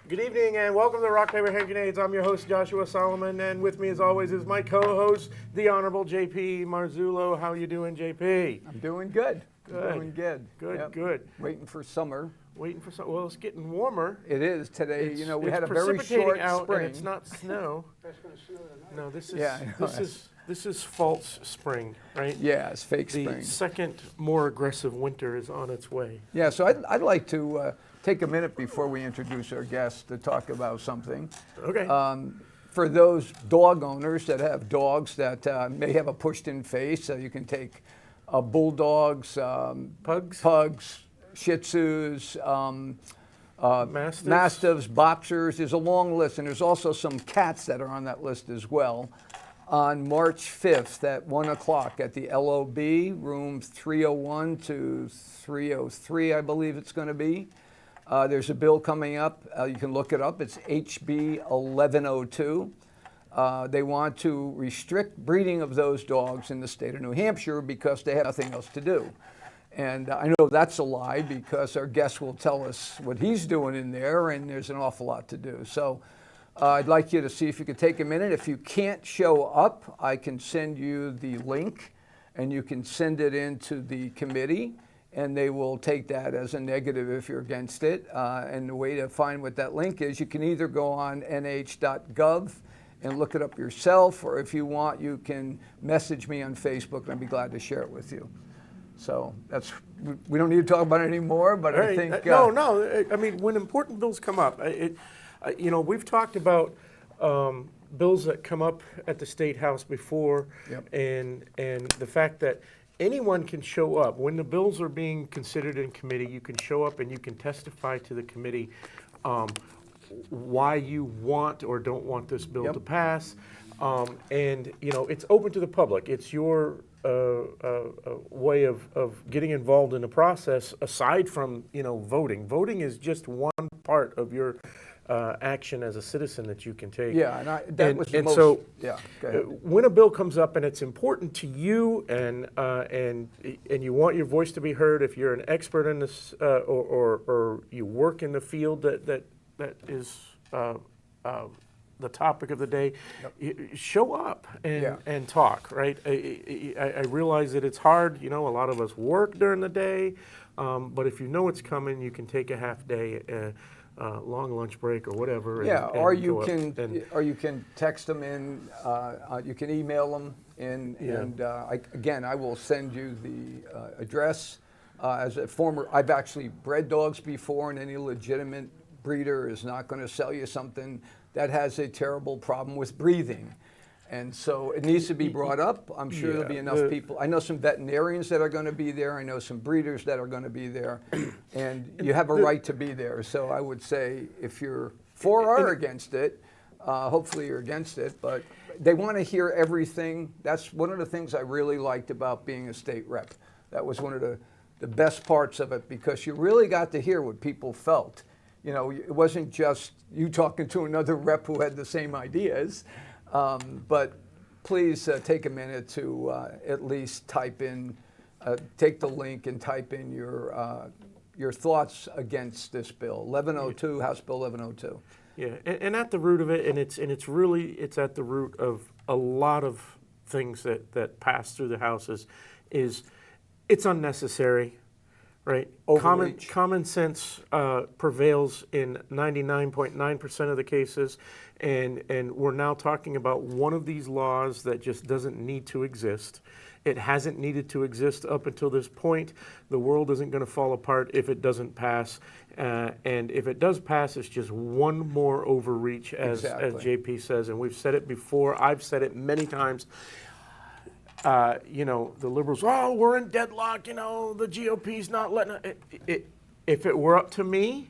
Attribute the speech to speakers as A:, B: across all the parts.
A: Good evening and welcome to the Rock, Paper, Hand Grenades. I'm your host, Joshua Solomon, and with me as always is my co-host, the Honorable JP Marzullo. How you doing, JP?
B: I'm doing good.
A: Good.
B: Doing good.
A: Good,
B: Yep.
A: Good.
B: Waiting for summer.
A: Waiting for some. Well, it's getting warmer.
B: It is today. We had a very
A: precipitating
B: short
A: out
B: spring.
A: And it's not snow. No, this is
B: Yeah,
A: this is false spring, right?
B: Yeah, it's fake
A: The
B: spring.
A: second, more aggressive winter is on its way.
B: Yeah, so I'd like to take a minute before we introduce our guest to talk about something.
A: Okay.
B: For those dog owners that have dogs that may have a pushed-in face, you can take bulldogs, pugs, Shih Tzus, Mastiffs, Boxers. There's a long list, and there's also some cats that are on that list as well. On March 5th at 1 o'clock at the LOB, room 301 to 303, I believe it's going to be. There's a bill coming up. You can look it up. It's HB 1102. They want to restrict breeding of those dogs in the state of New Hampshire because they have nothing else to do. And I know that's a lie because our guest will tell us what he's doing in there, and there's an awful lot to do. So I'd like you to see if you could take a minute. If you can't show up, I can send you the link, and you can send it into the committee, and they will take that as a negative if you're against it. And the way to find what that link is, you can either go on nh.gov and look it up yourself, or if you want, you can message me on Facebook, and I'd be glad to share it with you. So we don't need to talk about it anymore, but I think...
A: No. I mean, when important bills come up, we've talked about bills that come up at the State House before,
B: Yep.
A: and the fact that anyone can show up. When the bills are being considered in committee, you can show up and you can testify to the committee why you want or don't want this bill
B: Yep.
A: to pass. And it's open to the public. It's your way of getting involved in the process aside from voting. Voting is just one part of your action as a citizen that you can take.
B: Yeah, and
A: so
B: yeah, go ahead.
A: when a bill comes up and it's important to you and you want your voice to be heard, if you're an expert in this or you work in the field that is the topic of the day, show up and talk, right? I realize that it's hard. A lot of us work during the day, but if you know it's coming, you can take a half day, long lunch break or whatever.
B: Or you can text them in. You can email them in, and I will send you the address. As a former, I've actually bred dogs before, and any legitimate breeder is not going to sell you something that has a terrible problem with breathing. And so it needs to be brought up. I'm sure there'll be enough people. I know some veterinarians that are going to be there. I know some breeders that are going to be there. And you have a right to be there. So I would say if you're for or against it, hopefully you're against it. But they want to hear everything. That's one of the things I really liked about being a state rep. That was one of the best parts of it because you really got to hear what people felt. It wasn't just you talking to another rep who had the same ideas, but please take a minute to at least type in, take the link and type in your thoughts against this bill, 1102, House Bill 1102.
A: Yeah, and at the root of it, and it's at the root of a lot of things that pass through the House is it's unnecessary. Right. Common sense prevails in 99.9% of the cases, and we're now talking about one of these laws that just doesn't need to exist. It hasn't needed to exist up until this point. The world isn't going to fall apart if it doesn't pass, and if it does pass, it's just one more overreach, as JP says, and we've said it before. I've said it many times. The liberals, we're in deadlock, the GOP's not letting it. If it were up to me,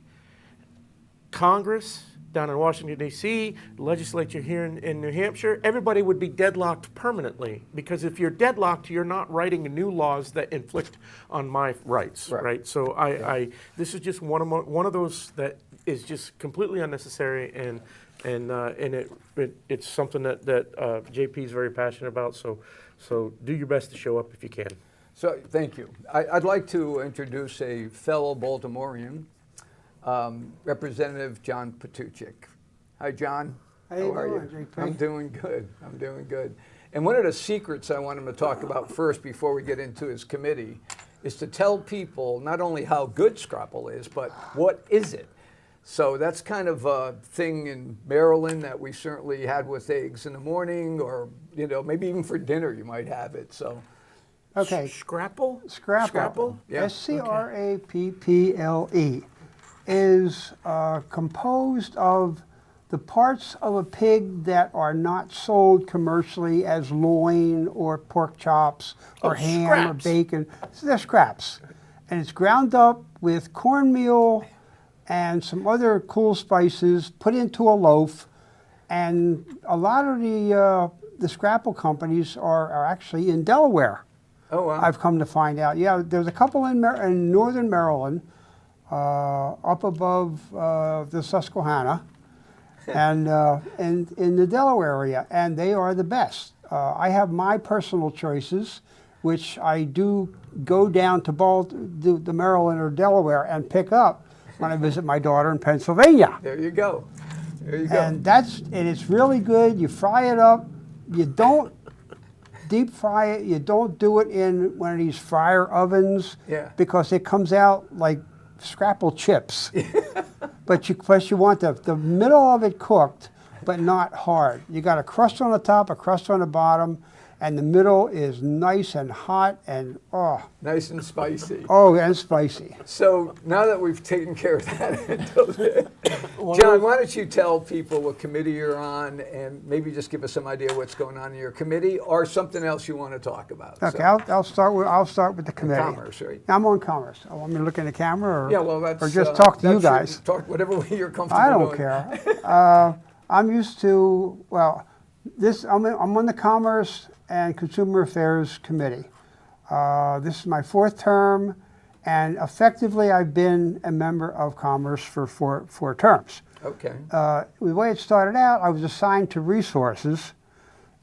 A: Congress down in Washington, D.C., the legislature here in New Hampshire, everybody would be deadlocked permanently. Because if you're deadlocked, you're not writing new laws that inflict on my rights, right? So this is just one of those that is just completely unnecessary, and it's something that JP is very passionate about. So do your best to show up if you can.
B: So thank you. I'd like to introduce a fellow Baltimorean. Representative John Potucek. Hi, John.
C: How you
B: are
C: doing,
B: you?
C: JP?
B: I'm doing good. I'm doing good. And one of the secrets I want him to talk about first before we get into his committee is to tell people not only how good Scrapple is, but what is it? So that's kind of a thing in Maryland that we certainly had with eggs in the morning, or maybe even for dinner you might have it. So,
C: Okay.
A: Scrapple?
C: Scrapple.
B: Yeah.
C: Scrapple is composed of the parts of a pig that are not sold commercially as loin or pork chops or
A: Oh,
C: ham
A: scraps.
C: or bacon. So they're scraps. And it's ground up with cornmeal and some other cool spices, put into a loaf. And a lot of the Scrapple companies are actually in Delaware.
B: oh wow.
C: I've come to find out. Yeah, there's a couple in northern Maryland, up above the Susquehanna, and in the Delaware area, and they are the best. I have my personal choices, which I do go down to the Maryland or Delaware and pick up when I visit my daughter in Pennsylvania.
B: There you go. There you go.
C: And it's really good. You fry it up. You don't deep fry it. You don't do it in one of these fryer ovens,
B: Yeah.
C: because it comes out like Scrapple chips. But you want the middle of it cooked, but not hard. You got a crust on the top, a crust on the bottom, and the middle is nice and hot and
B: Nice and spicy.
C: and spicy.
B: So now that we've taken care of that, John, why don't you tell people what committee you're on, and maybe just give us some idea what's going on in your committee, or something else you want to talk about.
C: Okay,
B: So,
C: I'll start with the committee.
B: Commerce, right?
C: I'm on commerce. I want me to look in the camera, or
B: Yeah, well, that's
C: or just talk to you
B: that's your-
C: guys.
B: Talk whatever way you're comfortable.
C: I don't
B: doing.
C: care. I'm used to, I'm on the Commerce and Consumer Affairs Committee. This is my fourth term, and effectively I've been a member of Commerce for four terms.
B: Okay.
C: The way it started out, I was assigned to Resources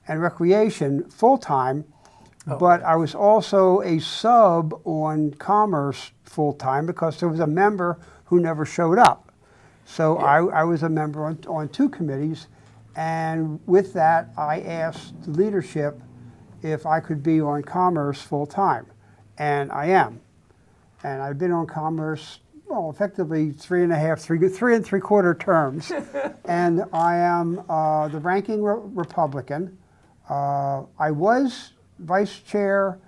C: and Recreation full-time, but I was also a sub on Commerce full-time because there was a member who never showed up. So I was a member on two committees, and with that, I asked the leadership if I could be on Commerce full-time, and I am. And I've been on Commerce, effectively 3 and 3/4 terms, and I am the ranking Republican. I was vice chair.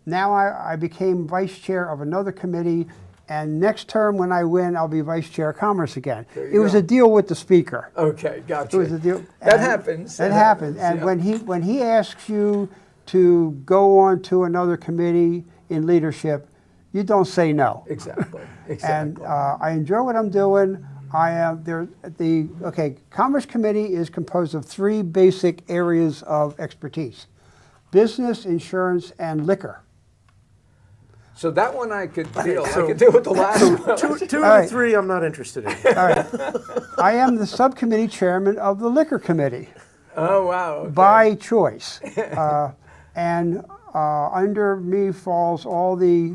C: Now I became vice chair of another committee, and next term when I win, I'll be vice chair of Commerce again. It was
B: go.
C: a deal with the speaker.
B: Okay, gotcha.
C: It was a deal.
B: That happens.
C: That happens. And
B: yeah.
C: when he asks you to go on to another committee in leadership, you don't say no.
B: Exactly.
C: And
B: Exactly.
C: I enjoy what I'm doing. I am there. Commerce Committee is composed of 3 basic areas of expertise: business, insurance, and liquor.
B: So that one I could deal. I could deal with the last one.
A: Two
C: All
A: and
C: right.
A: 3 I'm not interested in.
C: All right. I am the subcommittee chairman of the Liquor Committee
B: Oh wow. Okay.
C: by choice, and under me falls all the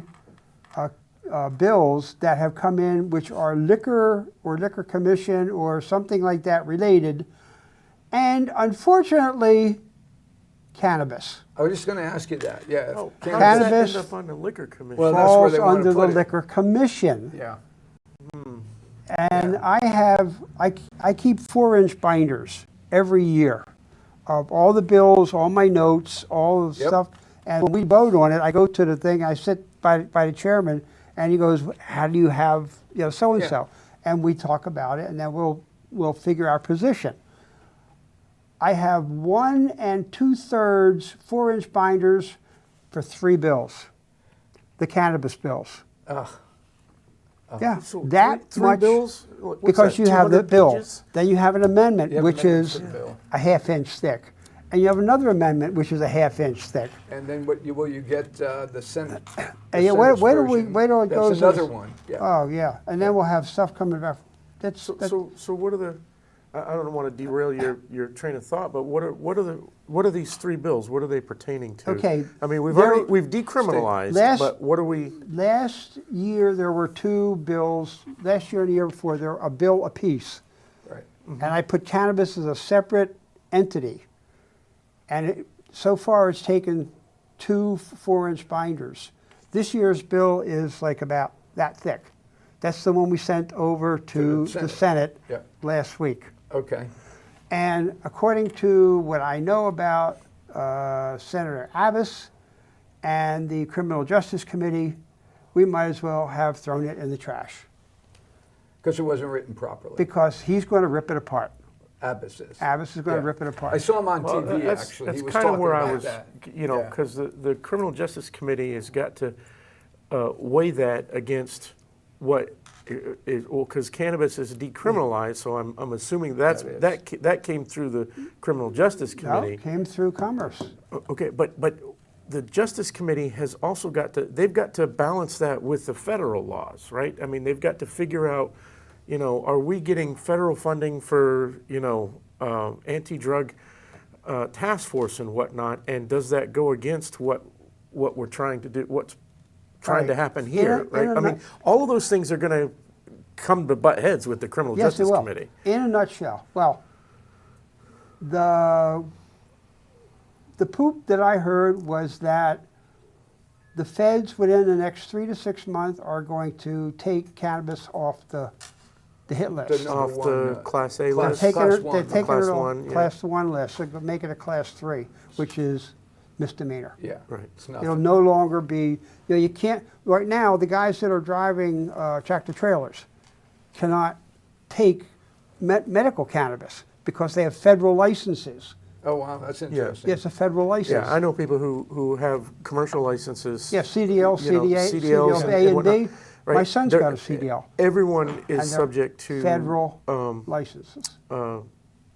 C: bills that have come in, which are liquor or liquor commission or something like that related, and unfortunately, cannabis
B: I was just going to ask you that. Yeah.
A: Oh, how
B: Cannabis-
A: does that
C: Cannabis-
A: end up on the liquor commission?
B: Well, that's where
C: falls
B: they wanna
C: under the
B: put it.
C: Liquor Commission.
B: Yeah.
C: And I keep 4-inch binders every year of all the bills, all my notes, all the
B: Yep.
C: stuff. And when we vote on it, I go to the thing, I sit by the chairman, and he goes, "How do you have so and so?" And we talk about it, and then we'll figure our position. I have 1 2/3 4-inch binders for 3 bills, the cannabis bills.
B: Ugh.
C: Yeah,
A: So
C: that
A: three
C: much.
A: bills? What's
C: Because
A: that,
C: you have the
A: 200
C: bill,
A: pages?
C: then you have an amendment,
B: You have
C: which
B: amendments
C: is
B: to the bill.
C: a 1/2 inch thick, and you have another amendment, which is a 1/2 inch thick.
B: And then what you get the Senate. the
C: And yeah, wait
B: Senate's
C: till we
B: version.
C: wait till it
B: That's
C: goes.
B: another one. Yeah.
C: Oh yeah, and then we'll have stuff coming back. That's
A: So what are the I don't want to derail your train of thought, but what are these three bills? What are they pertaining to?
C: Okay,
A: I mean, we've
C: there-
A: decriminalized, but what are we?
C: Last year there were two bills. Last year and the year before, there were a bill apiece,
B: Right.
C: and I put cannabis as a separate entity. And so far, it's taken 2 4-inch binders. This year's bill is like about that thick. That's the one we sent over to the Senate
B: Yeah.
C: last week.
B: Okay.
C: And according to what I know about Senator Abbas and the Criminal Justice Committee, we might as well have thrown it in the trash
B: Because it wasn't written properly.
C: because he's going to rip it apart.
B: Abbas is.
C: Abbas is going to
B: Yeah.
C: rip it apart.
B: I saw him on TV,
A: that's,
B: actually.
A: That's
B: He was
A: kind of
B: talking
A: where I
B: about
A: was,
B: that.
A: you know,
B: Yeah.
A: because the Criminal Justice Committee has got to weigh that against what is, well, because cannabis is decriminalized, so I'm assuming that came through the Criminal Justice
C: No,
A: Committee.
C: it came through Commerce.
A: Okay, but the Justice Committee has also they've got to balance that with the federal laws, right? I mean, they've got to figure out, you know, are we getting federal funding for, you know, anti-drug task force and whatnot, and does that go against what we're trying to do, what's trying to
C: Right.
A: happen here,
C: In
A: right?
C: a
A: I mean, all of those things are going to come to butt heads with the Criminal
C: Yes, they
A: Justice
C: will.
A: Committee.
C: In a nutshell, well, the poop that I heard was that the feds within the next 3 to 6 months are going to take cannabis off the hit list.
B: No.
A: Off
B: Number
A: the
B: one,
A: Class A
B: Class-
A: list.
C: Taking
B: Class
C: it,
B: one.
C: they're taking
A: Class
C: it off
A: one, yeah.
C: Class 1 list, so make it a Class 3, which is misdemeanor.
B: Yeah.
A: Right.
B: It's
C: It'll
B: nothing.
C: no longer be, you know, you can't, right now, the guys that are driving tractor trailers cannot take medical cannabis because they have federal licenses.
B: Oh, wow, that's interesting.
C: It's a federal license.
A: Yeah, I know people who have commercial licenses.
C: Yeah, CDL,
A: you know,
C: CDA,
A: CDLs
C: CDL A and
A: whatnot,
C: B.
A: right?
C: My son's
A: They're-
C: got a CDL.
A: Everyone is
C: and they're
A: subject to
C: federal licenses.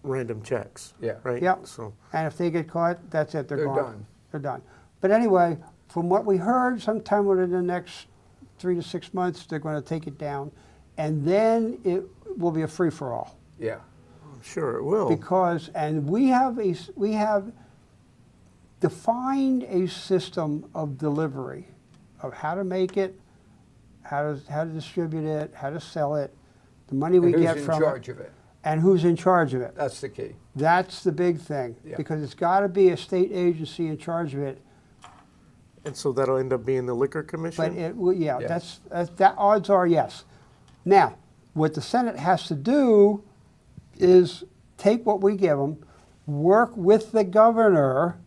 A: random checks.
B: Yeah.
A: Right.
C: Yep.
A: So
C: And if they get caught, that's it, they're
B: They're
C: gone.
B: done.
C: They're done. But anyway, from what we heard, sometime within the next 3 to 6 months, they're going to take it down. And then it will be a free-for-all.
B: Yeah.
A: I'm sure it will.
C: Because, and we have defined a system of delivery of how to make it, how to distribute it, how to sell it, the money we
B: And
C: get
B: who's
C: from
B: in charge of it?
C: and who's in charge of it.
B: That's the key.
C: That's the big thing,
B: Yeah.
C: because it's got to be a state agency in charge of it.
A: And so that'll end up being the Liquor Commission.
C: But it, well, yeah,
B: Yeah.
C: that odds are yes. Now, what the Senate has to do is take what we give them, work with the governor,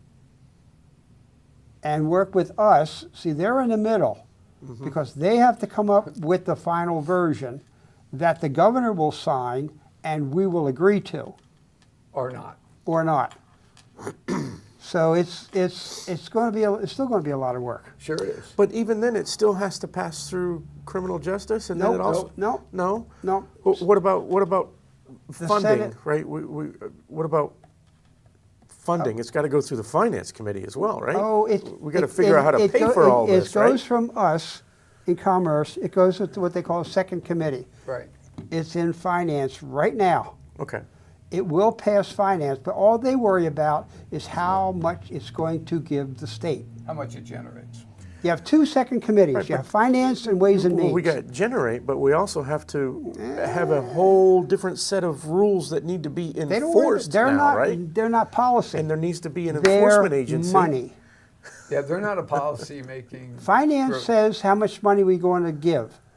C: and work with us. See, they're in the middle because they have to come up with the final version that the governor will sign and we will agree to,
B: Or not.
C: or not. So it's going to be it's still going to be a lot of work.
B: Sure it is.
A: But even then, it still has to pass through criminal justice, and then it also
C: no.
A: no.
C: No.
A: What about funding?
C: Senate-
A: Right? What about funding? It's got to go through the Finance Committee as well, right?
C: Oh,
A: we got to figure out how to pay for all this,
C: It
A: right?
C: goes from us in Commerce. It goes to what they call a second committee.
B: Right.
C: It's in Finance right now.
A: Okay.
C: It will pass Finance, but all they worry about is how much it's going to give the state.
B: How much it generates.
C: You have two second committees.
A: Right,
C: You have Finance and Ways and Means.
A: Well, we got generate, but we also have to have a whole different set of rules that need to be
C: They don't worry,
A: enforced
C: they're
A: now,
C: not.
A: right?
C: They're not policy.
A: And there needs to be an
C: They're
A: enforcement agency.
C: money.
B: Yeah, they're not a policy-making
C: Finance
B: group.
C: says how much money we're going to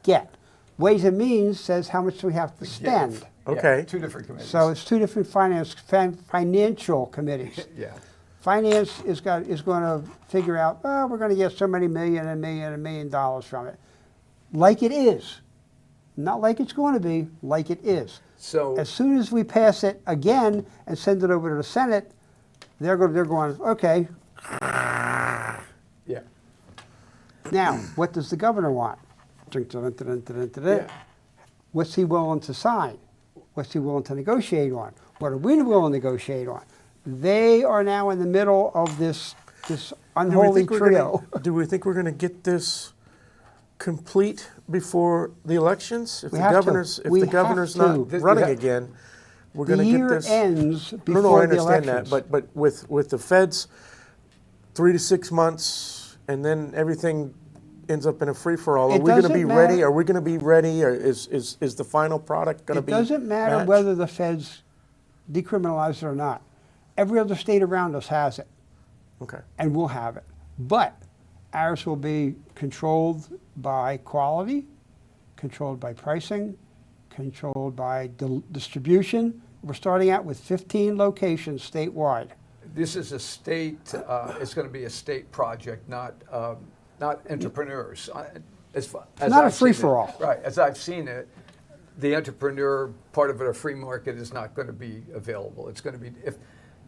C: get. Ways and Means says how much we have to spend.
B: Yeah,
A: Okay.
B: two different committees.
C: So it's two different financial committees.
B: Yeah.
C: Finance is going to figure out, oh, we're going to get so many $1 million from it. Like it is. Not like it's going to be, like it is.
B: So
C: As soon as we pass it again and send it over to the Senate, they're going, okay,
B: yeah.
C: now, what does the governor want?
B: Yeah.
C: What's he willing to sign? What's he willing to negotiate on? What are we willing to negotiate on? They are now in the middle of this unholy trio.
A: Do we think we're going to get this complete before the elections? If
C: We
A: the
C: have to.
A: governor's
C: We
A: if the
C: have
A: governor's
C: to.
A: not
B: This-
A: running
B: we have-
A: again, we're
C: The
A: going to get
C: year
A: this.
C: ends
A: No,
C: before
A: no, I
C: the
A: understand
C: elections.
A: that, but with the feds, 3 to 6 months, and then everything ends up in a free for all. Are
C: It
A: we going to
C: doesn't
A: be ready?
C: matter.
A: Are we going to be ready? Or is the final product going to
C: It
A: be?
C: doesn't matter
A: matched?
C: whether the feds decriminalize it or not. Every other state around us has it,
A: Okay.
C: and we'll have it. But ours will be controlled by quality, controlled by pricing, controlled by distribution. We're starting out with 15 locations statewide.
B: This is a state, it's going to be a state project, not entrepreneurs. As
C: not a
B: I've seen it.
C: free-for-all.
B: Right, as I've seen it, the entrepreneur part of it, a free market, is not going to be available. It's going to be,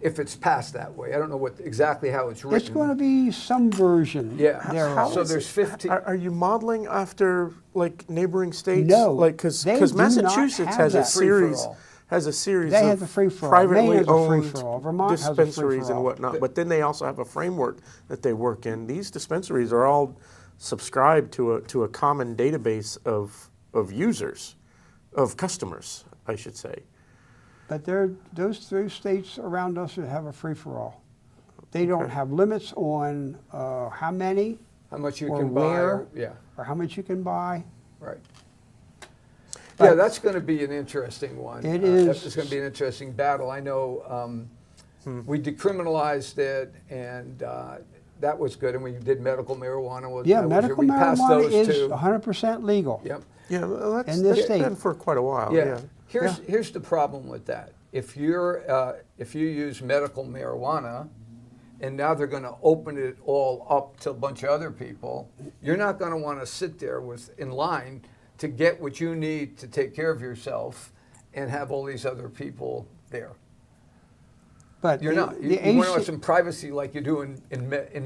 B: if it's passed that way. I don't know exactly how it's written.
C: It's going to be some version
B: Yeah.
C: thereof.
B: So there's 15.
A: Are you modeling after like neighboring states?
C: No,
A: like
C: they
A: because
C: do not
A: Massachusetts
C: have
A: has a
C: that.
A: series
B: Free-for-all.
A: has a series
C: They
A: of
C: have the free-for-all.
A: privately
C: Maine has a
A: owned
C: free-for-all. Vermont has a
A: dispensaries and
C: free-for-all.
A: whatnot. But then they also have a framework that they work in. These dispensaries are all subscribed to a common database of users, of customers, I should say.
C: But those 3 states around us that have a free-for-all. They don't have limits on how many
B: How much you
C: or
B: can buy.
C: where
B: Yeah,
C: or how much you can buy.
B: right.
C: But-
B: Yeah, that's going to be an interesting one.
C: It is.
B: It's going to be an interesting battle. I know we decriminalized it, and that was good. And we did medical marijuana.
C: Yeah,
B: that was-
C: medical
B: we passed
C: marijuana
B: those
C: is
B: two.
C: 100% legal.
B: Yep.
A: Yeah, well,
C: In this
A: that's
C: state.
A: been for quite a while.
B: Yeah.
A: Yeah.
B: Here's the problem with that. If you use medical marijuana, and now they're going to open it all up to a bunch of other people, you're not going to want to sit there in line to get what you need to take care of yourself, and have all these other people there.
C: But
B: You're not. You want to have some privacy like you do in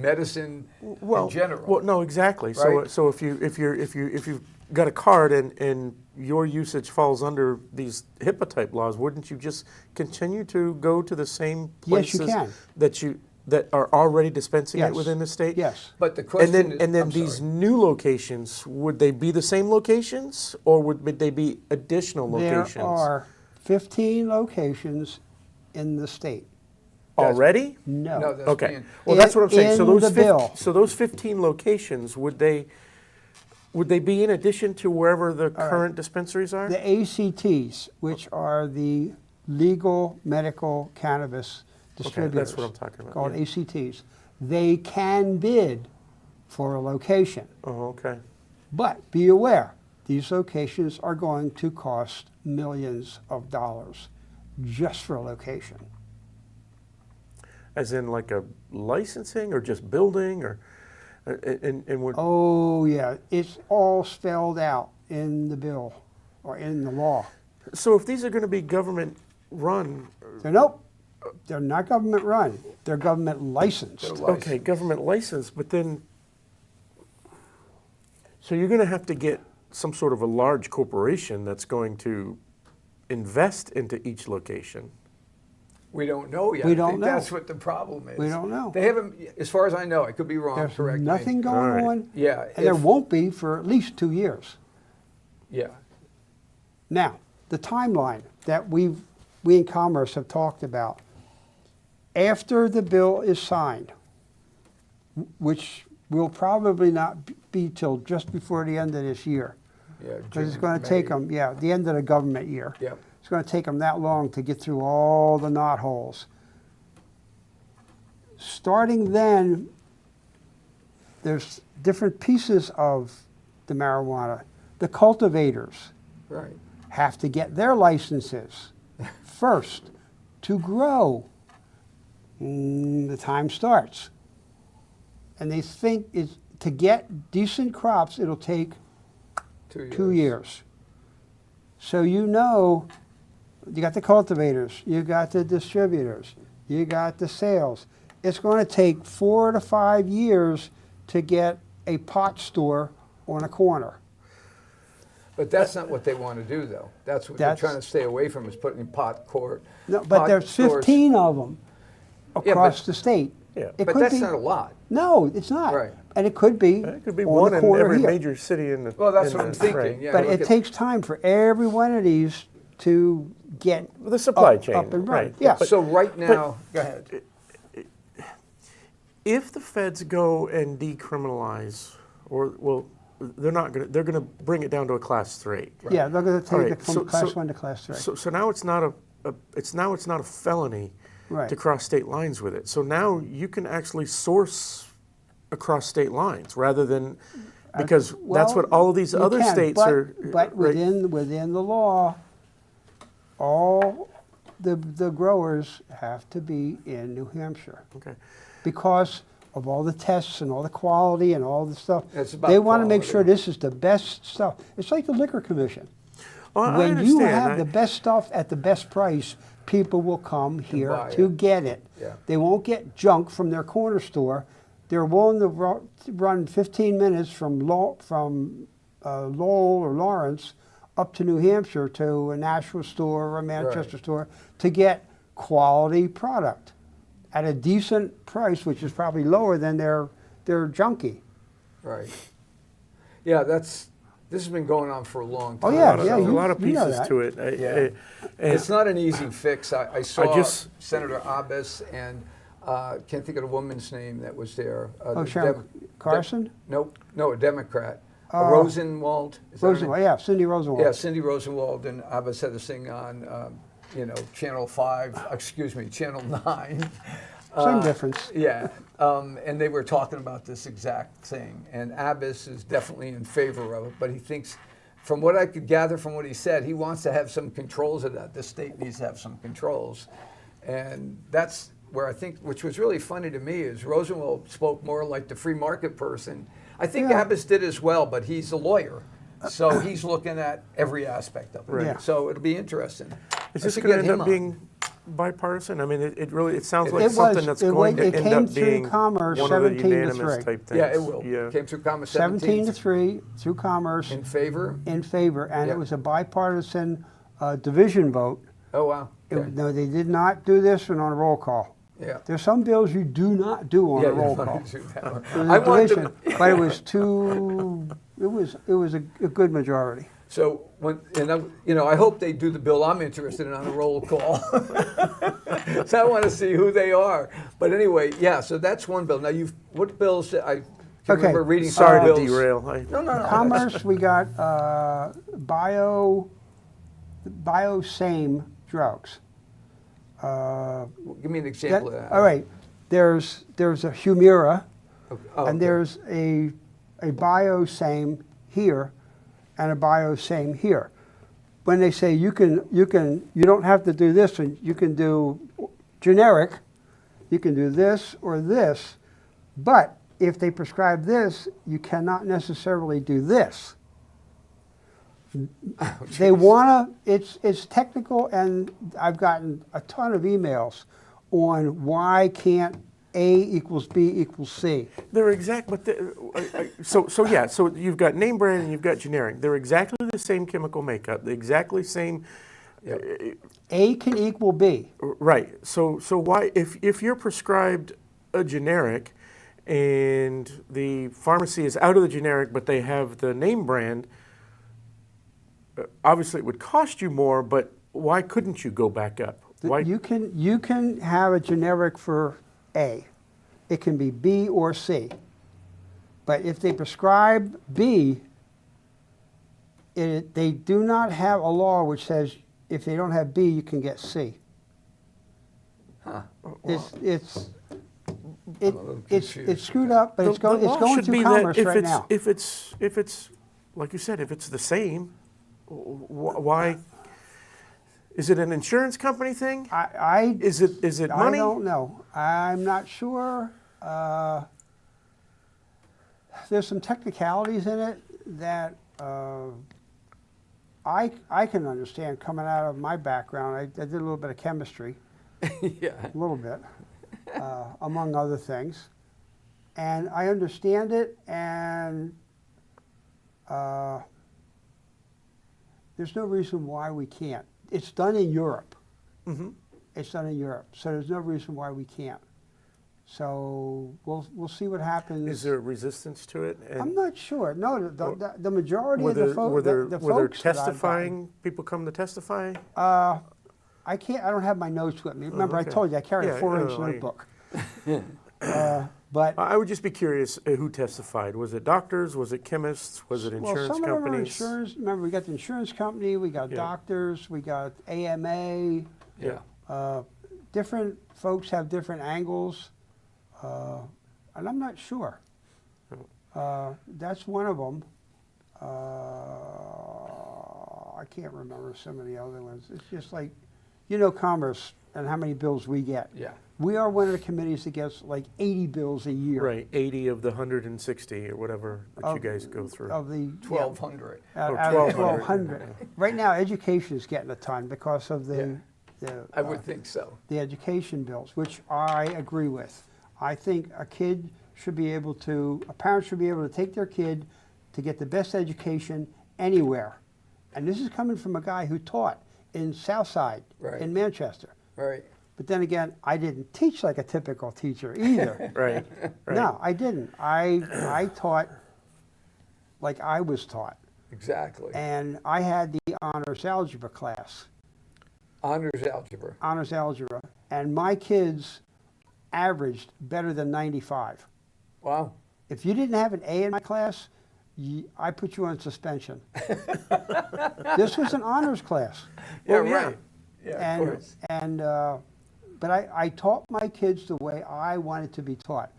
B: medicine in general.
A: Well, no, exactly.
B: Right?
A: So if you've got a card and your usage falls under these HIPAA type laws, wouldn't you just continue to go to the same
C: Yes, you
A: places
C: can.
A: that are already dispensing
C: Yes.
A: it within the state?
C: Yes.
B: But the question
A: And then
B: I'm
A: these
B: sorry.
A: new locations, would they be the same locations or would they be additional locations?
C: There are 15 locations in the state.
A: Already?
C: No.
B: No, that's
A: Okay.
B: being-
A: Well, that's what I'm saying. So
C: In the bill.
A: so those 15 locations, would they be in addition to wherever the current dispensaries are?
C: The ACTs, which are the legal medical cannabis distributors.
A: that's what I'm talking about,
C: Called
A: yeah.
C: ACTs. They can bid for a location.
A: Oh, okay.
C: But be aware, these locations are going to cost millions of dollars just for a location.
A: As in like a licensing or just building or and would
C: Oh, yeah, it's all spelled out in the bill or in the law.
A: so if these are going to be government run,
C: So, nope, they're not government run, they're government licensed.
B: They're licensed.
A: okay, government license, but then so you're going to have to get some sort of a large corporation that's going to invest into each location.
B: We don't know yet.
C: We
B: I
C: don't
B: think
C: know.
B: That's what the problem is.
C: We don't know.
B: They haven't, as far as I know, I could be wrong.
C: There's
B: Correct me.
C: nothing
A: All
C: going
A: right.
C: on.
B: Yeah,
C: And there
B: if-
C: won't be for at least 2 years.
B: Yeah.
C: Now, the timeline that we in Commerce have talked about, after the bill is signed, which will probably not be till just before the end of this year,
B: Yeah.
C: because it's
B: June,
C: going to take
B: May.
C: them, the end of the government year.
B: Yep.
C: It's going to take them that long to get through all the knot holes. Starting then, there's different pieces of the marijuana. The cultivators
B: Right.
C: have to get their licenses first to grow. The time starts. And they think to get decent crops, it'll take 2 years. So you got the cultivators, you got the distributors, you got the sales. It's going to take 4 to 5 years to get a pot store on a corner.
B: But that's not what they want to do, though. That's what they're trying to stay away from, is putting pot court.
C: No, but there's 15 of them
B: Yeah,
C: across
B: but-
C: the state.
A: Yeah.
C: It
B: But
C: could
B: that's
C: be,
B: not a lot.
C: No, it's not.
B: Right.
C: And it could be.
A: It could be
C: on
A: one
C: the
A: in
C: corner
A: every
C: here.
A: major city in the.
B: Well, that's
A: in
B: what I'm
A: the-
B: thinking.
A: right.
B: Yeah,
C: But
B: look
C: it
B: at-
C: takes time for every one of these to get
A: The supply
C: up,
A: chain,
C: up and running.
A: right.
C: Yeah.
B: So right now, go ahead.
A: If the feds go and decriminalize, or well, they're not going to. They're going to bring it down to a class 3.
C: Yeah, they're going to take
A: All
C: it
A: right,
C: from class 1 to class 3.
A: So now it's not it's not a felony
C: Right.
A: to cross state lines with it. So now you can actually source across state lines rather than because that's what all of these
C: you
A: other
C: can,
A: states
C: but,
A: are.
C: But
A: right?
C: within the law, all the growers have to be in New Hampshire
A: Okay.
C: because of all the tests and all the quality and all the stuff.
B: It's about
C: They want to make
B: quality.
C: sure this is the best stuff. It's like the liquor commission.
A: Well, I
C: When you
A: understand.
C: have the best stuff at the best price, people will come here
B: buy
C: to
B: it.
C: get it.
B: Yeah.
C: They won't get junk from their corner store. They're willing to run 15 minutes from Lowell or Lawrence up to New Hampshire to a Nashua store or a Manchester
B: Right.
C: store to get quality product at a decent price, which is probably lower than their junkie.
B: Right. Yeah, this has been going on for a long
C: Oh,
B: time.
C: yeah,
A: There's a lot of
C: you know
A: pieces
C: that.
A: to it.
B: Yeah.
A: And
B: It's not an easy fix. I saw
A: just-
B: Senator Abbas and can't think of the woman's name that was there.
C: Oh,
B: the
C: Sharon Carson?
B: Nope, no, a Democrat. Rosenwald. Is that her name?
C: Rosenwald, yeah, Cindy Rosenwald.
B: Yeah, Cindy Rosenwald and Abbas had this thing on, Channel 5, Channel 9.
C: Same difference.
B: Yeah, and they were talking about this exact thing. And Abbas is definitely in favor of it, but he thinks, from what I could gather from what he said, he wants to have some controls of that. The state needs to have some controls. And that's where I think, which was really funny to me, is Rosenwald spoke more like the free market person. I think
C: Yeah.
B: Abbas did as well, but he's a lawyer. So he's looking at every aspect of it.
A: Right.
C: Yeah.
B: So it'll be interesting.
A: is
B: I
A: this
B: should
A: going to
B: get
A: end
B: him
A: up
B: on.
A: being bipartisan? I mean, it sounds
B: It
A: like
B: was-
A: something that's going to
C: it
A: end
C: came
A: up
C: through
A: being
C: Commerce
A: one of the
C: 17 to
A: unanimous
C: 3.
A: type things.
B: Yeah, it will.
A: Yeah.
B: Came through Commerce
C: 17 to 3 through Commerce
B: In favor?
C: in favor, and
B: Yeah.
C: it was a bipartisan division vote.
B: Oh, wow. Okay.
C: No, they did not do this one on a roll call.
B: Yeah.
C: There's some bills you do not do on
B: Yeah,
C: a roll
B: you
C: call.
B: wanted to do that one.
C: It was
B: I
C: a
B: wanted
C: division,
B: to,
C: but it was too. It was a good majority.
B: so I hope they do the bill I'm interested in on a roll call. So I want to see who they are. But anyway, yeah. So that's one bill. Now what bills? I can remember reading some
A: Sorry to
B: bills.
A: derail.
B: No.
C: Commerce, we got bio same drugs.
B: Give me an example of that.
C: All right, there's a Humira,
B: Oh,
C: and
B: okay.
C: there's a bio same here, and a bio same here. When they say you don't have to do this, and you can do generic, you can do this or this, but if they prescribe this, you cannot necessarily do this. They wanna. It's technical, and I've gotten a ton of emails on why can't A equals B equals C.
A: They're exact, but so you've got name brand and you've got generic. They're exactly the same chemical makeup, the exactly same.
C: A can equal B.
A: Right. So why if you're prescribed a generic, and the pharmacy is out of the generic, but they have the name brand, obviously it would cost you more. But why couldn't you go back up? Why?
C: You can have a generic for A. It can be B or C. But if they prescribe B, they do not have a law which says if they don't have B, you can get C.
B: Huh.
C: It's
B: I'm a little confused.
C: it's screwed up, but it's
A: The law
C: going
A: should
C: through
A: be that
C: Commerce
A: if
C: right
A: it's
C: now.
A: if it's like you said, if it's the same, why? Is it an insurance company thing? Is it
C: I
A: money?
C: don't know. I'm not sure. There's some technicalities in it that I can understand coming out of my background. I did a little bit of chemistry,
B: Yeah.
C: a little bit, among other things, and I understand it. And there's no reason why we can't. It's done in Europe.
A: Mm-hmm.
C: It's done in Europe, so there's no reason why we can't. So we'll see what happens.
A: Is there a resistance to it? And
C: I'm not sure. No, the majority
A: were
C: of the
A: there
C: folks.
A: were there
C: the
A: were there
C: folks that I've gotten-
A: testifying? People come to testify?
C: I can't. I don't have my notes with me. Remember,
A: okay.
C: I told you I carry
A: Yeah,
C: a 4-inch
A: no,
C: notebook. But
A: I would just be curious who testified. Was it doctors? Was it chemists? Was it
C: well,
A: insurance
C: some of them are
A: companies?
C: insurance. Remember, we got the insurance company. We got
A: Yeah.
C: doctors. We got AMA.
B: Yeah.
C: Different folks have different angles, and I'm not sure. That's one of them. I can't remember some of the other ones. It's just like, Commerce and how many bills we get.
B: Yeah.
C: We are one of the committees that gets like 80 bills a year.
A: Right, 80 of the 160 or whatever that you guys go through.
C: Of the
B: 1,200.
C: Out,
A: Oh,
C: out of
A: 1,200.
C: 1,200. Right now, education is getting a ton because of the
B: I would think so.
C: the education bills, which I agree with. I think a parent should be able to take their kid to get the best education anywhere. And this is coming from a guy who taught in Southside,
B: Right.
C: in Manchester.
B: Right.
C: But then again, I didn't teach like a typical teacher either.
A: Right, right.
C: No, I didn't. I taught like I was taught.
B: Exactly.
C: And I had the honors algebra class.
B: Honors algebra.
C: Honors algebra. And my kids averaged better than 95.
B: Wow.
C: If you didn't have an A in my class, I put you on suspension. This was an honors class.
B: Yeah,
A: Well, yeah.
B: right. Yeah, of course.
C: But I taught my kids the way I wanted to be taught,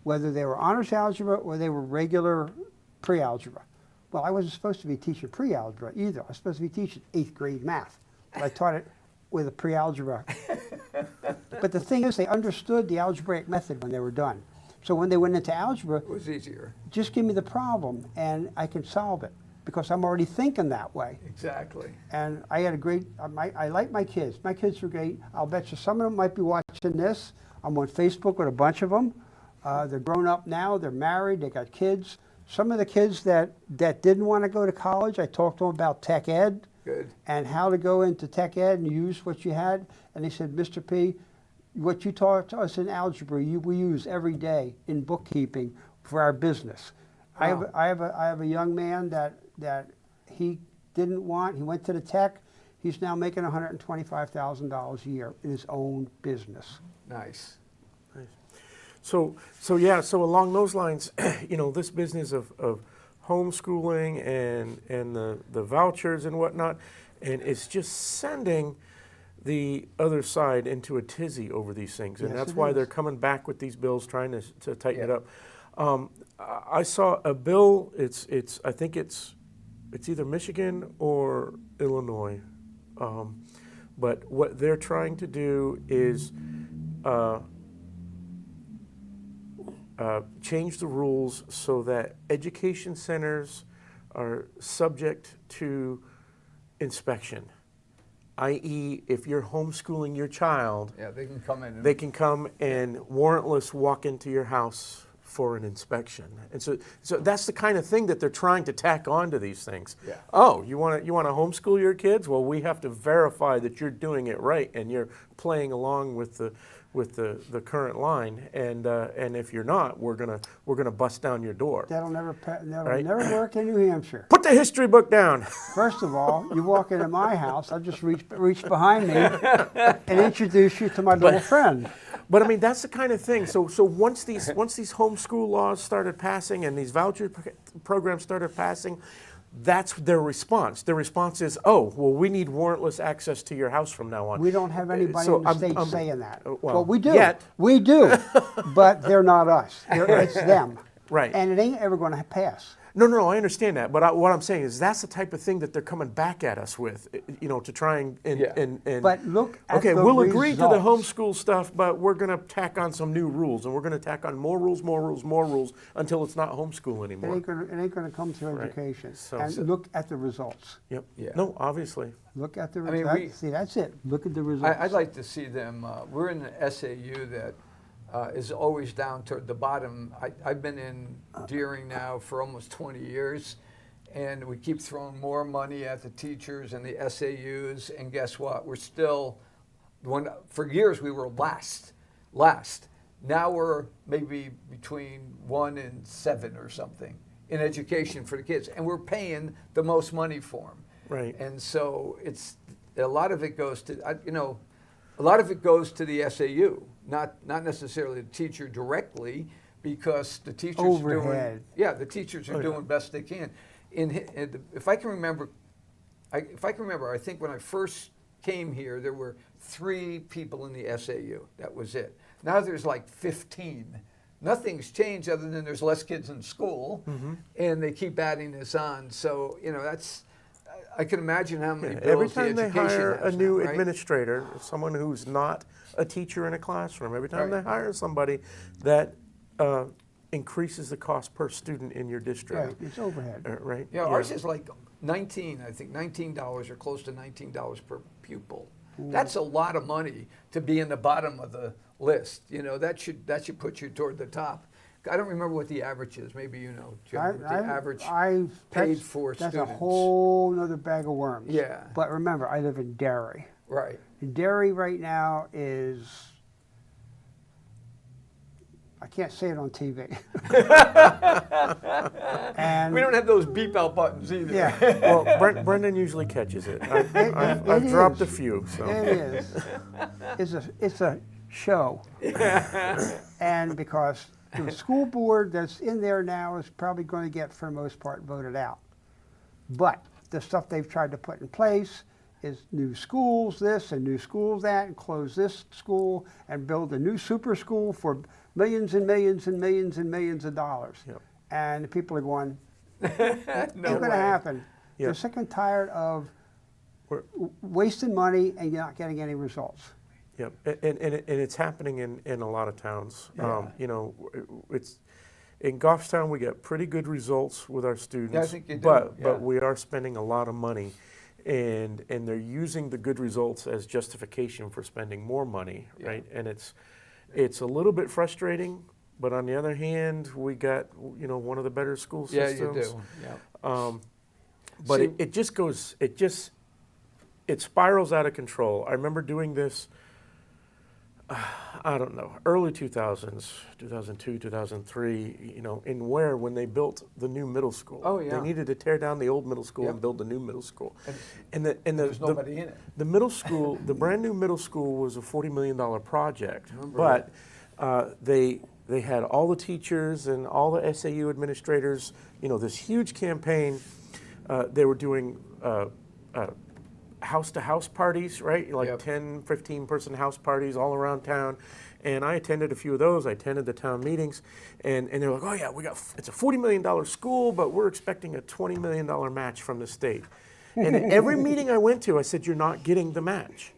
C: whether they were honors algebra or they were regular pre-algebra. Well, I wasn't supposed to be teaching pre-algebra either. I was supposed to be teaching 8th grade math. But I taught it with a pre-algebra. But the thing is, they understood the algebraic method when they were done. So when they went into algebra,
B: It was easier.
C: just give me the problem and I can solve it because I'm already thinking that way.
B: Exactly.
C: And I had a great, I like my kids. My kids are great. I'll bet you some of them might be watching this. I'm on Facebook with a bunch of them. They're grown up now. They're married. They got kids. Some of the kids that didn't want to go to college, I talked to them about tech ed.
B: Good.
C: And how to go into tech ed and use what you had. And they said, Mr. P, what you taught us in algebra, we use every day in bookkeeping for our business.
B: Wow.
C: I have a young man that he didn't want. He went to the tech. He's now making $125,000 a year in his own business.
B: Nice.
A: So along those lines, this business of homeschooling and the vouchers and whatnot, and it's just sending the other side into a tizzy over these things, and
C: Yes,
A: that's
C: it
A: why
C: is.
A: they're coming back with these bills, trying to tighten it
B: Yeah.
A: up. I saw a bill. I think it's either Michigan or Illinois, but what they're trying to do is change the rules so that education centers are subject to inspection, i.e., if you're homeschooling your child,
B: Yeah, they can come in and
A: they can come and warrantless walk into your house for an inspection. And so that's the kind of thing that they're trying to tack on to these things.
B: Yeah.
A: Oh, you want to homeschool your kids? Well, we have to verify that you're doing it right and you're playing along with the current line. And if you're not, we're gonna bust down your door.
C: That'll never
A: Right.
C: never work in New Hampshire.
A: Put the history book down.
C: First of all, you walk into my house, I'll just reach behind me and introduce you to my little friend.
A: But I mean, that's the kind of thing. So once these homeschool laws started passing and these voucher programs started passing, that's their response. Their response is, oh, well, we need warrantless access to your house from now on.
C: We don't have anybody
A: So
C: in the
A: I'm-
C: state
A: I'm-
C: saying that.
A: well,
C: we do.
A: yet.
C: We do. But they're not us. It's them.
A: Right.
C: And it ain't ever going to pass.
A: No, I understand that. But what I'm saying is that's the type of thing that they're coming back at us with, to try and
B: Yeah.
A: and
C: But look at
A: okay,
C: the
A: we'll agree to the
C: results.
A: homeschool stuff, but we're going to tack on some new rules, and we're going to tack on more rules until it's not homeschool
C: It
A: anymore.
C: ain't going to come through
A: Right.
C: education.
A: So-
C: and look at the results.
A: Yep.
B: Yeah.
A: No, obviously.
C: Look at the
B: I mean,
C: results. See, that's it. Look at the results.
B: I'd like to see them. We're in the SAU that is always down toward the bottom. I've been in Deering now for almost 20 years, and we keep throwing more money at the teachers and the SAUs. And guess what? We're still for years we were last. Now we're maybe between 1 and 7 or something in education for the kids, and we're paying the most money for them.
A: Right.
B: And so a lot of it goes to, a lot of it goes to the SAU, not necessarily the teacher directly, because the teachers
C: Overhead.
B: the teachers are doing best they can. If I can remember, I think when I first came here, there were 3 people in the SAU. That was it. Now there's like 15. Nothing's changed other than there's less kids in school, and they keep adding this on. So that's. I can imagine how many bills
A: every time
B: the
A: they
B: education
A: hire
B: has
A: a new
B: now, right?
A: administrator, someone who's not a teacher in a classroom, every time they hire somebody, that increases the cost per student in your district.
C: Right, it's overhead.
A: Right?
B: Yeah, ours is like $19 or close to $19 per pupil. That's a lot of money to be in the bottom of the list. That should put you toward the top. I don't remember what the average is. Maybe Jim, what the average paid for
C: that's
B: students.
C: a whole other bag of worms.
B: Yeah.
C: But remember, I live in Derry.
B: Right.
C: And Derry right now is, I can't say it on TV. And
B: We don't have those beep out buttons either.
C: yeah,
A: Well, Brendan usually catches it. I've dropped a few. So.
C: it is. It's a show. And because the school board that's in there now is probably going to get, for the most part, voted out. But the stuff they've tried to put in place is new schools this and new schools that, and close this school and build a new super school for millions and millions and millions and millions of dollars.
A: Yep.
C: And the people are going,
B: No
C: ain't going to
B: way.
C: happen.
A: Yep.
C: They're sick and tired of
A: We're-
C: wasting money and you're not getting any results.
A: Yep, and it's happening in a lot of towns.
B: Yeah.
A: It's in Goffstown we get pretty good results with our students.
B: Yeah, I think you do,
A: But
B: yeah.
A: we are spending a lot of money, and they're using the good results as justification for spending more money,
B: Yeah.
A: right? And it's a little bit frustrating. But on the other hand, we got one of the better school
B: Yeah,
A: systems.
B: you do. Yeah.
A: But
B: See-
A: it spirals out of control. I remember doing this, I don't know, early 2000s, 2002, 2003, in Ware when they built the new middle school.
B: Oh, yeah.
A: They needed to tear down the old middle school
B: Yep.
A: and build the new middle school.
B: And
A: And
B: there's nobody in it.
A: The middle school, the brand new middle school was a $40 million project.
B: Remember
A: But they had all the teachers and all the SAU administrators, this huge campaign. They were doing house-to-house parties, right? Like
B: Yep.
A: 10, 15-person house parties all around town. And I attended a few of those. I attended the town meetings. And they're like, oh, yeah, it's a $40 million school, but we're expecting a $20 million match from the state. And at every meeting I went to, I said, you're not getting the match.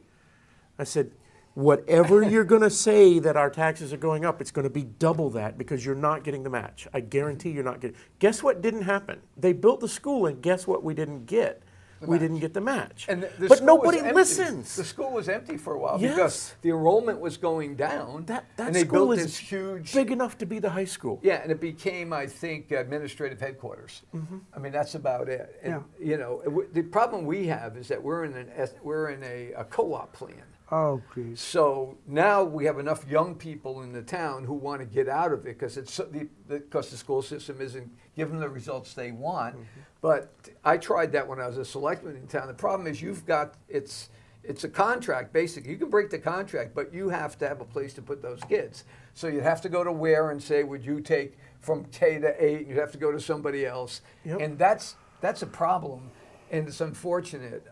A: I said, whatever you're going to say that our taxes are going up, it's going to be double that because you're not getting the match. I guarantee you're not getting. Guess what didn't happen? They built the school, and guess what we didn't get? We didn't get the match.
B: And the
A: but
B: school
A: nobody
B: was empty.
A: listens.
B: The school was empty for a while
A: Yes.
B: because the enrollment was going down.
A: That
B: and they
A: school
B: built
A: is
B: this huge.
A: big enough to be the high school.
B: Yeah, and it became, I think, administrative headquarters. I mean, that's about it. And, the problem we have is that we're in a co-op plan.
C: Oh, please.
B: So now we have enough young people in the town who want to get out of it because because the school system isn't giving the results they want. But I tried that when I was a selectman in town. The problem is it's a contract basically. You can break the contract, but you have to have a place to put those kids. So you'd have to go to Ware and say, would you take from K to 8? And you'd have to go to somebody else,
A: Yep.
B: and that's a problem, and it's unfortunate.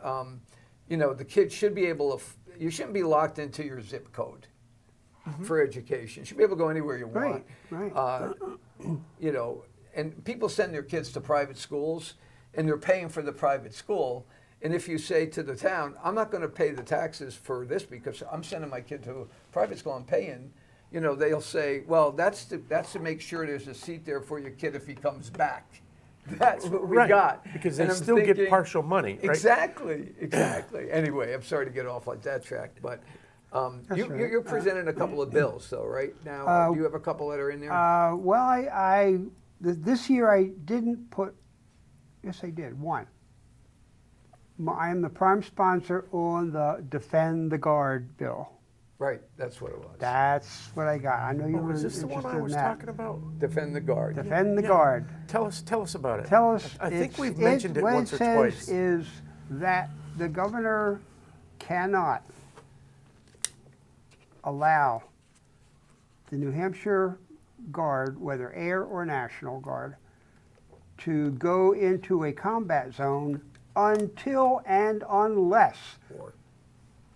B: The kids should be able to. You shouldn't be locked into your zip code for education. You should be able to go anywhere you want.
C: Right.
B: And people send their kids to private schools, and they're paying for the private school. And if you say to the town, I'm not going to pay the taxes for this because I'm sending my kid to a private school, I'm paying, they'll say, well, that's to make sure there's a seat there for your kid if he comes back. That's what we
A: Right,
B: got.
A: because they
B: And I'm
A: still get
B: thinking-
A: partial money, right?
B: Exactly. Anyway, I'm sorry to get off like that track, but you're presenting a couple of bills, though, right? Now, do you have a couple that are in there?
C: Well, this year I didn't put, yes I did, one. I am the prime sponsor on the Defend the Guard bill.
B: Right, that's what it was.
C: That's what I got. I know you were
A: Is this the
C: interested
A: one I
C: in
A: was
C: that.
A: talking about?
B: Defend the Guard.
C: Defend the
A: Yeah.
C: Guard.
A: Tell us about it.
C: Tell us.
A: I think we've mentioned it once or
C: What it
A: twice.
C: says is that the governor cannot allow the New Hampshire Guard, whether Air or National Guard, to go into a combat zone until and unless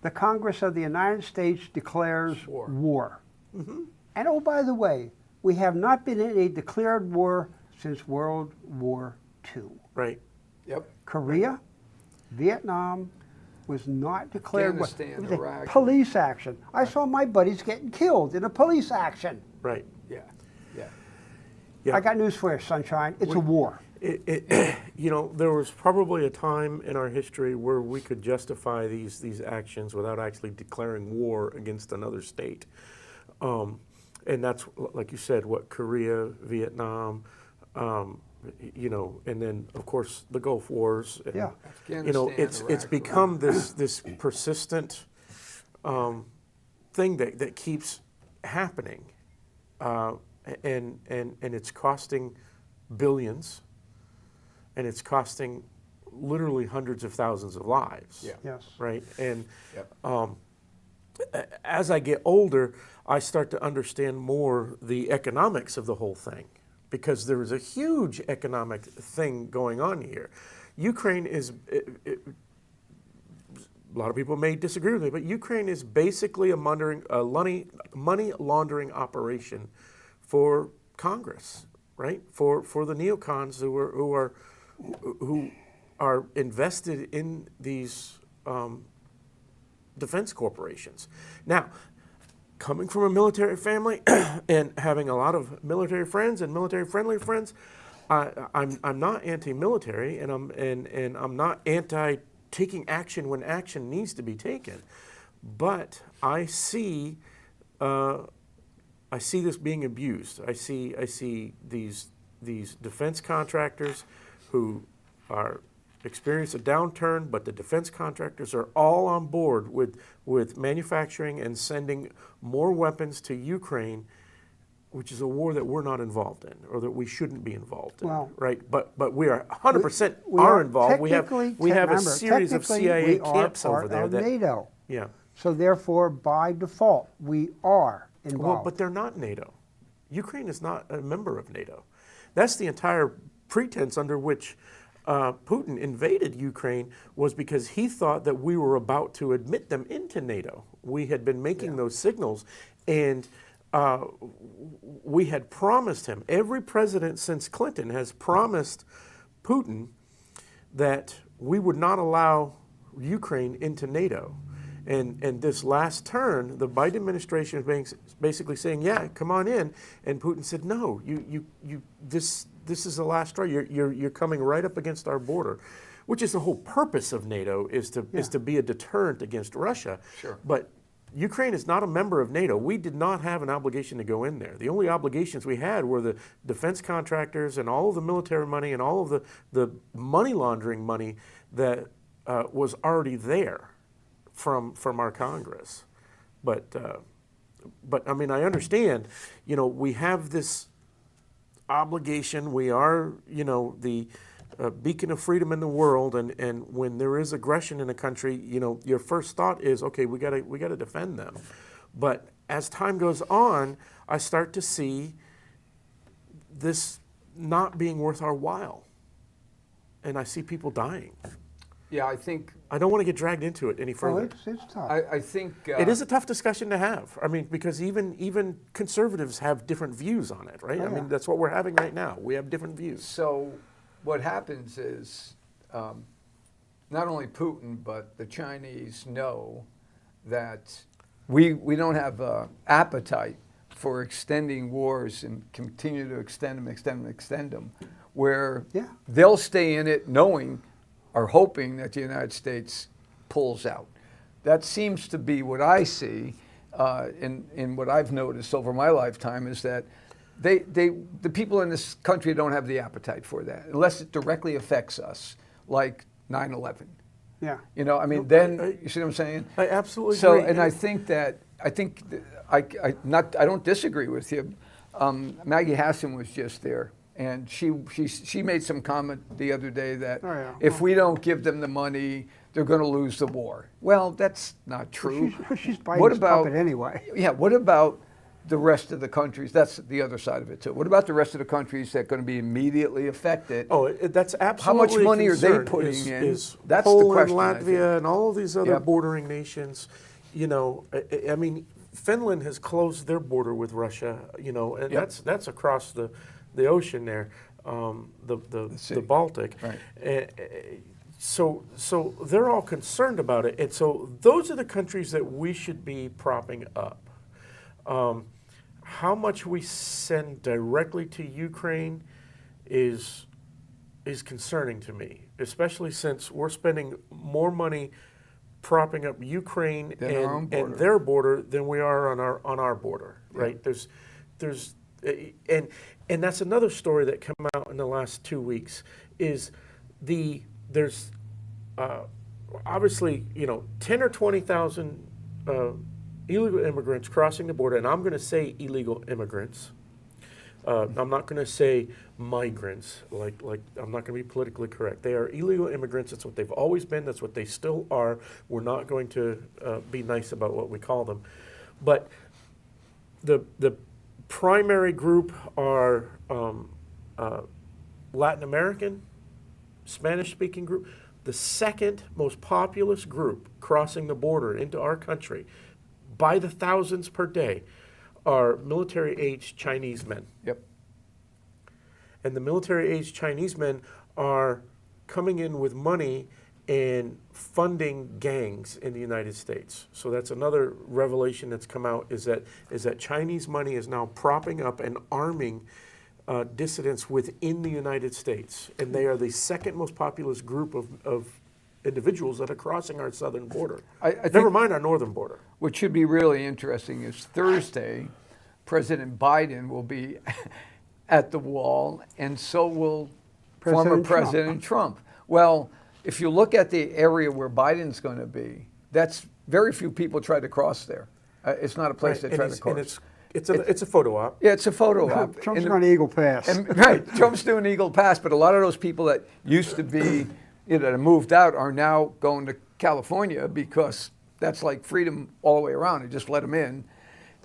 C: the Congress of the United States declares war.
A: Mm-hmm.
C: And oh, by the way, we have not been in a declared war since World War II.
A: Right.
B: Yep.
C: Korea, Vietnam was not declared war.
B: Afghanistan,
C: It was a
B: Iraq.
C: police action. I saw my buddies getting killed in a police action.
A: Right.
B: Yeah. Yeah.
A: Yeah.
C: I got news for you, Sunshine. It's a war.
A: You know, there was probably a time in our history where we could justify these actions without actually declaring war against another state. And that's, like you said, what Korea, Vietnam, you know, and then, of course, the Gulf Wars. And,
C: Yeah.
A: you know,
B: Afghanistan,
A: it's
B: Iraq,
A: become this persistent thing that keeps happening. And it's costing billions, and it's costing literally hundreds of thousands of lives.
B: Yeah.
C: Yes.
A: Right. And
B: Yep.
A: as I get older, I start to understand more the economics of the whole thing, because there is a huge economic thing going on here. Ukraine is. A lot of people may disagree with me, but Ukraine is basically a money laundering operation for Congress, right? For the neocons who are invested in these defense corporations. Now, coming from a military family and having a lot of military friends and military-friendly friends, I'm not anti-military, and I'm not anti taking action when action needs to be taken, but I see this being abused. I see these defense contractors who are experience a downturn, but the defense contractors are all on board with manufacturing and sending more weapons to Ukraine, which is a war that we're not involved in, or that we shouldn't be involved in,
C: Well,
A: right? But we are 100%
C: We
A: are involved. We have
C: technically,
A: a series of
C: technically,
A: CIA
C: we are
A: camps over
C: part
A: there
C: of
A: that
C: NATO.
A: yeah.
C: So therefore, by default, we are
A: Well,
C: involved.
A: but they're not NATO. Ukraine is not a member of NATO. That's the entire pretense under which Putin invaded Ukraine, was because he thought that we were about to admit them into NATO. We had been making those signals, and we had promised him. Every president since Clinton has promised Putin that we would not allow Ukraine into NATO. And this last turn, the Biden administration is basically saying, "Yeah, come on in," and Putin said, "No, this is the last straw. You're coming right up against our border," which is the whole purpose of NATO, is to be a deterrent against Russia.
B: Sure.
A: But Ukraine is not a member of NATO. We did not have an obligation to go in there. The only obligations we had were the defense contractors and all of the military money and all of the money laundering money that was already there from our Congress. But I mean, I understand, you know, we have this obligation. We are, you know, the beacon of freedom in the world, and when there is aggression in a country, you know, your first thought is, okay, we gotta defend them. But as time goes on, I start to see this not being worth our while, and I see people dying.
B: Yeah, I think
A: I don't want to get dragged into it any
C: Oh,
A: further.
C: it's tough.
B: I think
A: It is a tough discussion to have. I mean, because even conservatives have different views on it, right?
C: Oh,
A: I mean,
C: yeah.
A: that's what we're having right now. We have different views.
B: so. What happens is not only Putin but the Chinese know that we don't have appetite for extending wars and continue to extend them, where
C: Yeah.
B: they'll stay in it knowing or hoping that the United States pulls out. That seems to be what I see in what I've noticed over my lifetime, is that the people in this country don't have the appetite for that unless it directly affects us, like 9/11.
C: Yeah.
B: You know, I mean,
A: No,
B: then you see what I'm saying?
A: I absolutely
B: So,
A: agree.
B: and I think I don't disagree with you. Maggie Hassan was just there, and she made some comment the other day that
C: Oh, yeah.
B: if we don't give them the money, they're going to lose the war. Well, that's not true.
C: She's Biden's puppet anyway.
B: Yeah, what about the rest of the countries? That's the other side of it too. What about the rest of the countries that are going to be immediately affected?
A: Oh, that's absolutely.
B: How much money are they putting in? That's the question.
A: Latvia, and all of these other bordering nations. You know, I mean, Finland has closed their border with Russia. You know, and that's across the ocean there, the Baltic.
B: Right.
A: So they're all concerned about it, and so those are the countries that we should be propping up. How much we send directly to Ukraine is concerning to me, especially since we're spending more money propping up Ukraine and their border than we are on our border. Right? There's and that's another story that came out in the last 2 weeks. Is there's obviously 10 or 20,000 illegal immigrants crossing the border, and I'm going to say illegal immigrants. I'm not going to say migrants, like I'm not going to be politically correct. They are illegal immigrants. That's what they've always been. That's what they still are. We're not going to be nice about what we call them. But the primary group are Latin American, Spanish-speaking group. The second most populous group crossing the border into our country by the thousands per day are military-aged Chinese men.
B: Yep.
A: And the military-aged Chinese men are coming in with money and funding gangs in the United States. So that's another revelation that's come out, is that Chinese money is now propping up and arming dissidents within the United States. And they are the second most populous group of individuals that are crossing our southern border. Never mind our northern border.
B: What should be really interesting is Thursday, President Biden will be at the wall, and so will former President Trump. Well, if you look at the area where Biden's going to be, that's very few people try to cross there. It's not a place they try to cross.
A: And it's a photo op.
B: Yeah, it's a photo op.
C: Trump's on Eagle Pass.
B: Right, Trump's doing Eagle Pass, but a lot of those people that used to be, that moved out are now going to California because that's like freedom all the way around. They just let them in.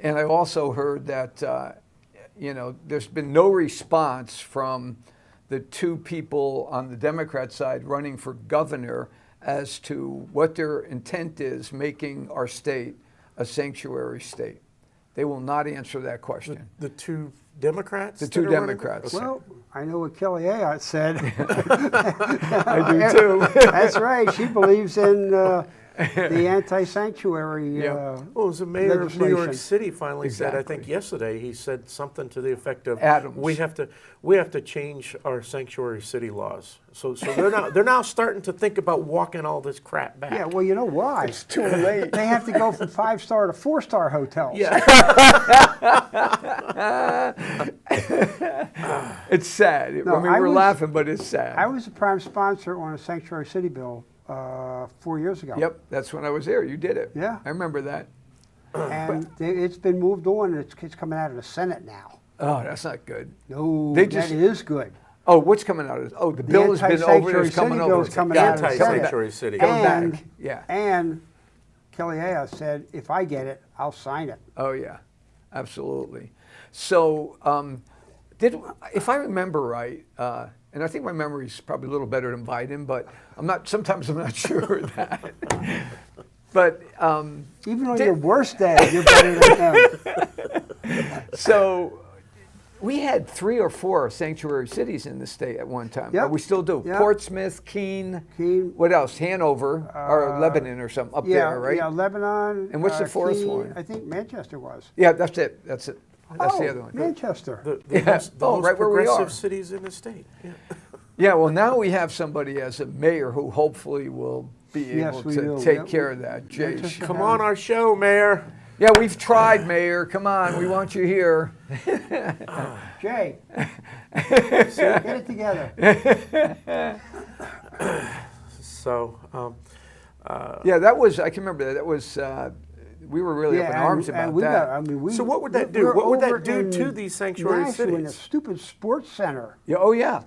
B: And I also heard that, there's been no response from the two people on the Democrat side running for governor as to what their intent is making our state a sanctuary state. They will not answer that question.
A: The two Democrats?
B: The two Democrats.
A: Okay.
C: Well, I know what Kelly Ayotte said.
B: I do too.
C: That's right. She believes in the anti-sanctuary
A: Well, it was the mayor of New York
C: legislation.
A: City finally said, I
B: Exactly.
A: think yesterday, he said something to the effect of,
B: Adams.
A: we have to change our sanctuary city laws. So they're now starting to think about walking all this crap back.
C: Yeah, well, you know why?
B: It's too late.
C: They have to go from 5-star to 4-star hotels.
A: Yeah.
B: It's sad.
C: No,
B: I mean, we're laughing, but it's sad.
C: I was a prime sponsor on a sanctuary city bill 4 years ago.
B: Yep, that's when I was there. You did it.
C: Yeah.
B: I remember that.
C: And it's been moved on, and it's coming out of the Senate now.
B: Oh, that's not good.
C: No,
B: They just-
C: that is good.
B: Oh, what's coming out of this? Oh, the bill has been over. It's coming over.
C: Bill's coming out of the Senate.
A: Anti-sanctuary city.
B: Going
C: And,
B: back. Yeah.
C: and Kelly Ayotte said, if I get it, I'll sign it.
B: Oh, yeah. Absolutely. So, if I remember right, and I think my memory is probably a little better than Biden, but sometimes I'm not sure of that. But
C: Even on your worst day, you're better than him.
B: so we had 3 or 4 sanctuary cities in the state at one time.
C: Yep.
B: We still do.
C: Yep.
B: Portsmouth, Keene.
C: Keene.
B: What else? Hanover or Lebanon or something up there, right?
C: Yeah, Lebanon.
B: And what's the fourth
C: Keene,
B: one?
C: I think Manchester was.
B: Yeah, that's it. That's the other one.
C: Manchester.
A: The
B: Yeah.
A: most
B: Right where we
A: progressive
B: are.
A: cities in the state. Yeah.
B: Yeah, well, now we have somebody as a mayor who hopefully will be
C: Yes,
B: able
C: we
B: to
C: do.
B: take
C: Yep.
B: care of that. Jay,
C: Manchester
A: Come
C: has-
A: on our show, Mayor.
B: yeah, we've tried, Mayor. Come on, we want you here.
C: Jay, get it together.
A: So,
B: Yeah, that was, I can remember that. That was, we were really up in arms about that.
A: So what would that do?
C: we're
A: What would that
C: over
A: do
C: in
A: to these sanctuary
C: Nashville in a
A: cities?
C: stupid sports center.
B: Yeah, oh, yeah.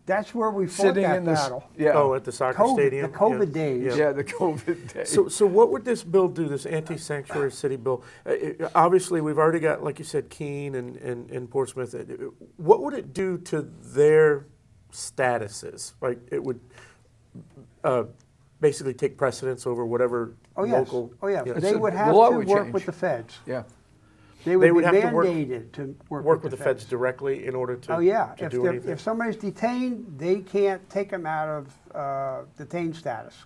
C: That's where we fought
B: Sitting
C: that
B: in this,
C: battle.
B: yeah.
A: Oh, at the soccer
C: COVID,
A: stadium?
C: the COVID
A: Yeah.
C: days.
B: Yeah, the COVID days.
A: So what would this bill do, this anti-sanctuary city bill? Obviously, we've already got, like you said, Keene and Portsmouth. What would it do to their statuses? Like, it would basically take precedence over whatever
C: Oh yes.
A: local...
C: Oh yeah.
A: you know,
C: They
B: so
C: would
B: the
C: have
B: law
C: to
B: would
C: work
B: change.
C: with the feds.
B: Yeah.
C: They would,
A: They would
C: be
A: have to work-
C: mandated to
A: work with the feds directly in order to,
C: Oh yeah.
A: to
C: If
A: do anything?
C: if somebody's detained, they can't take them out of detained status.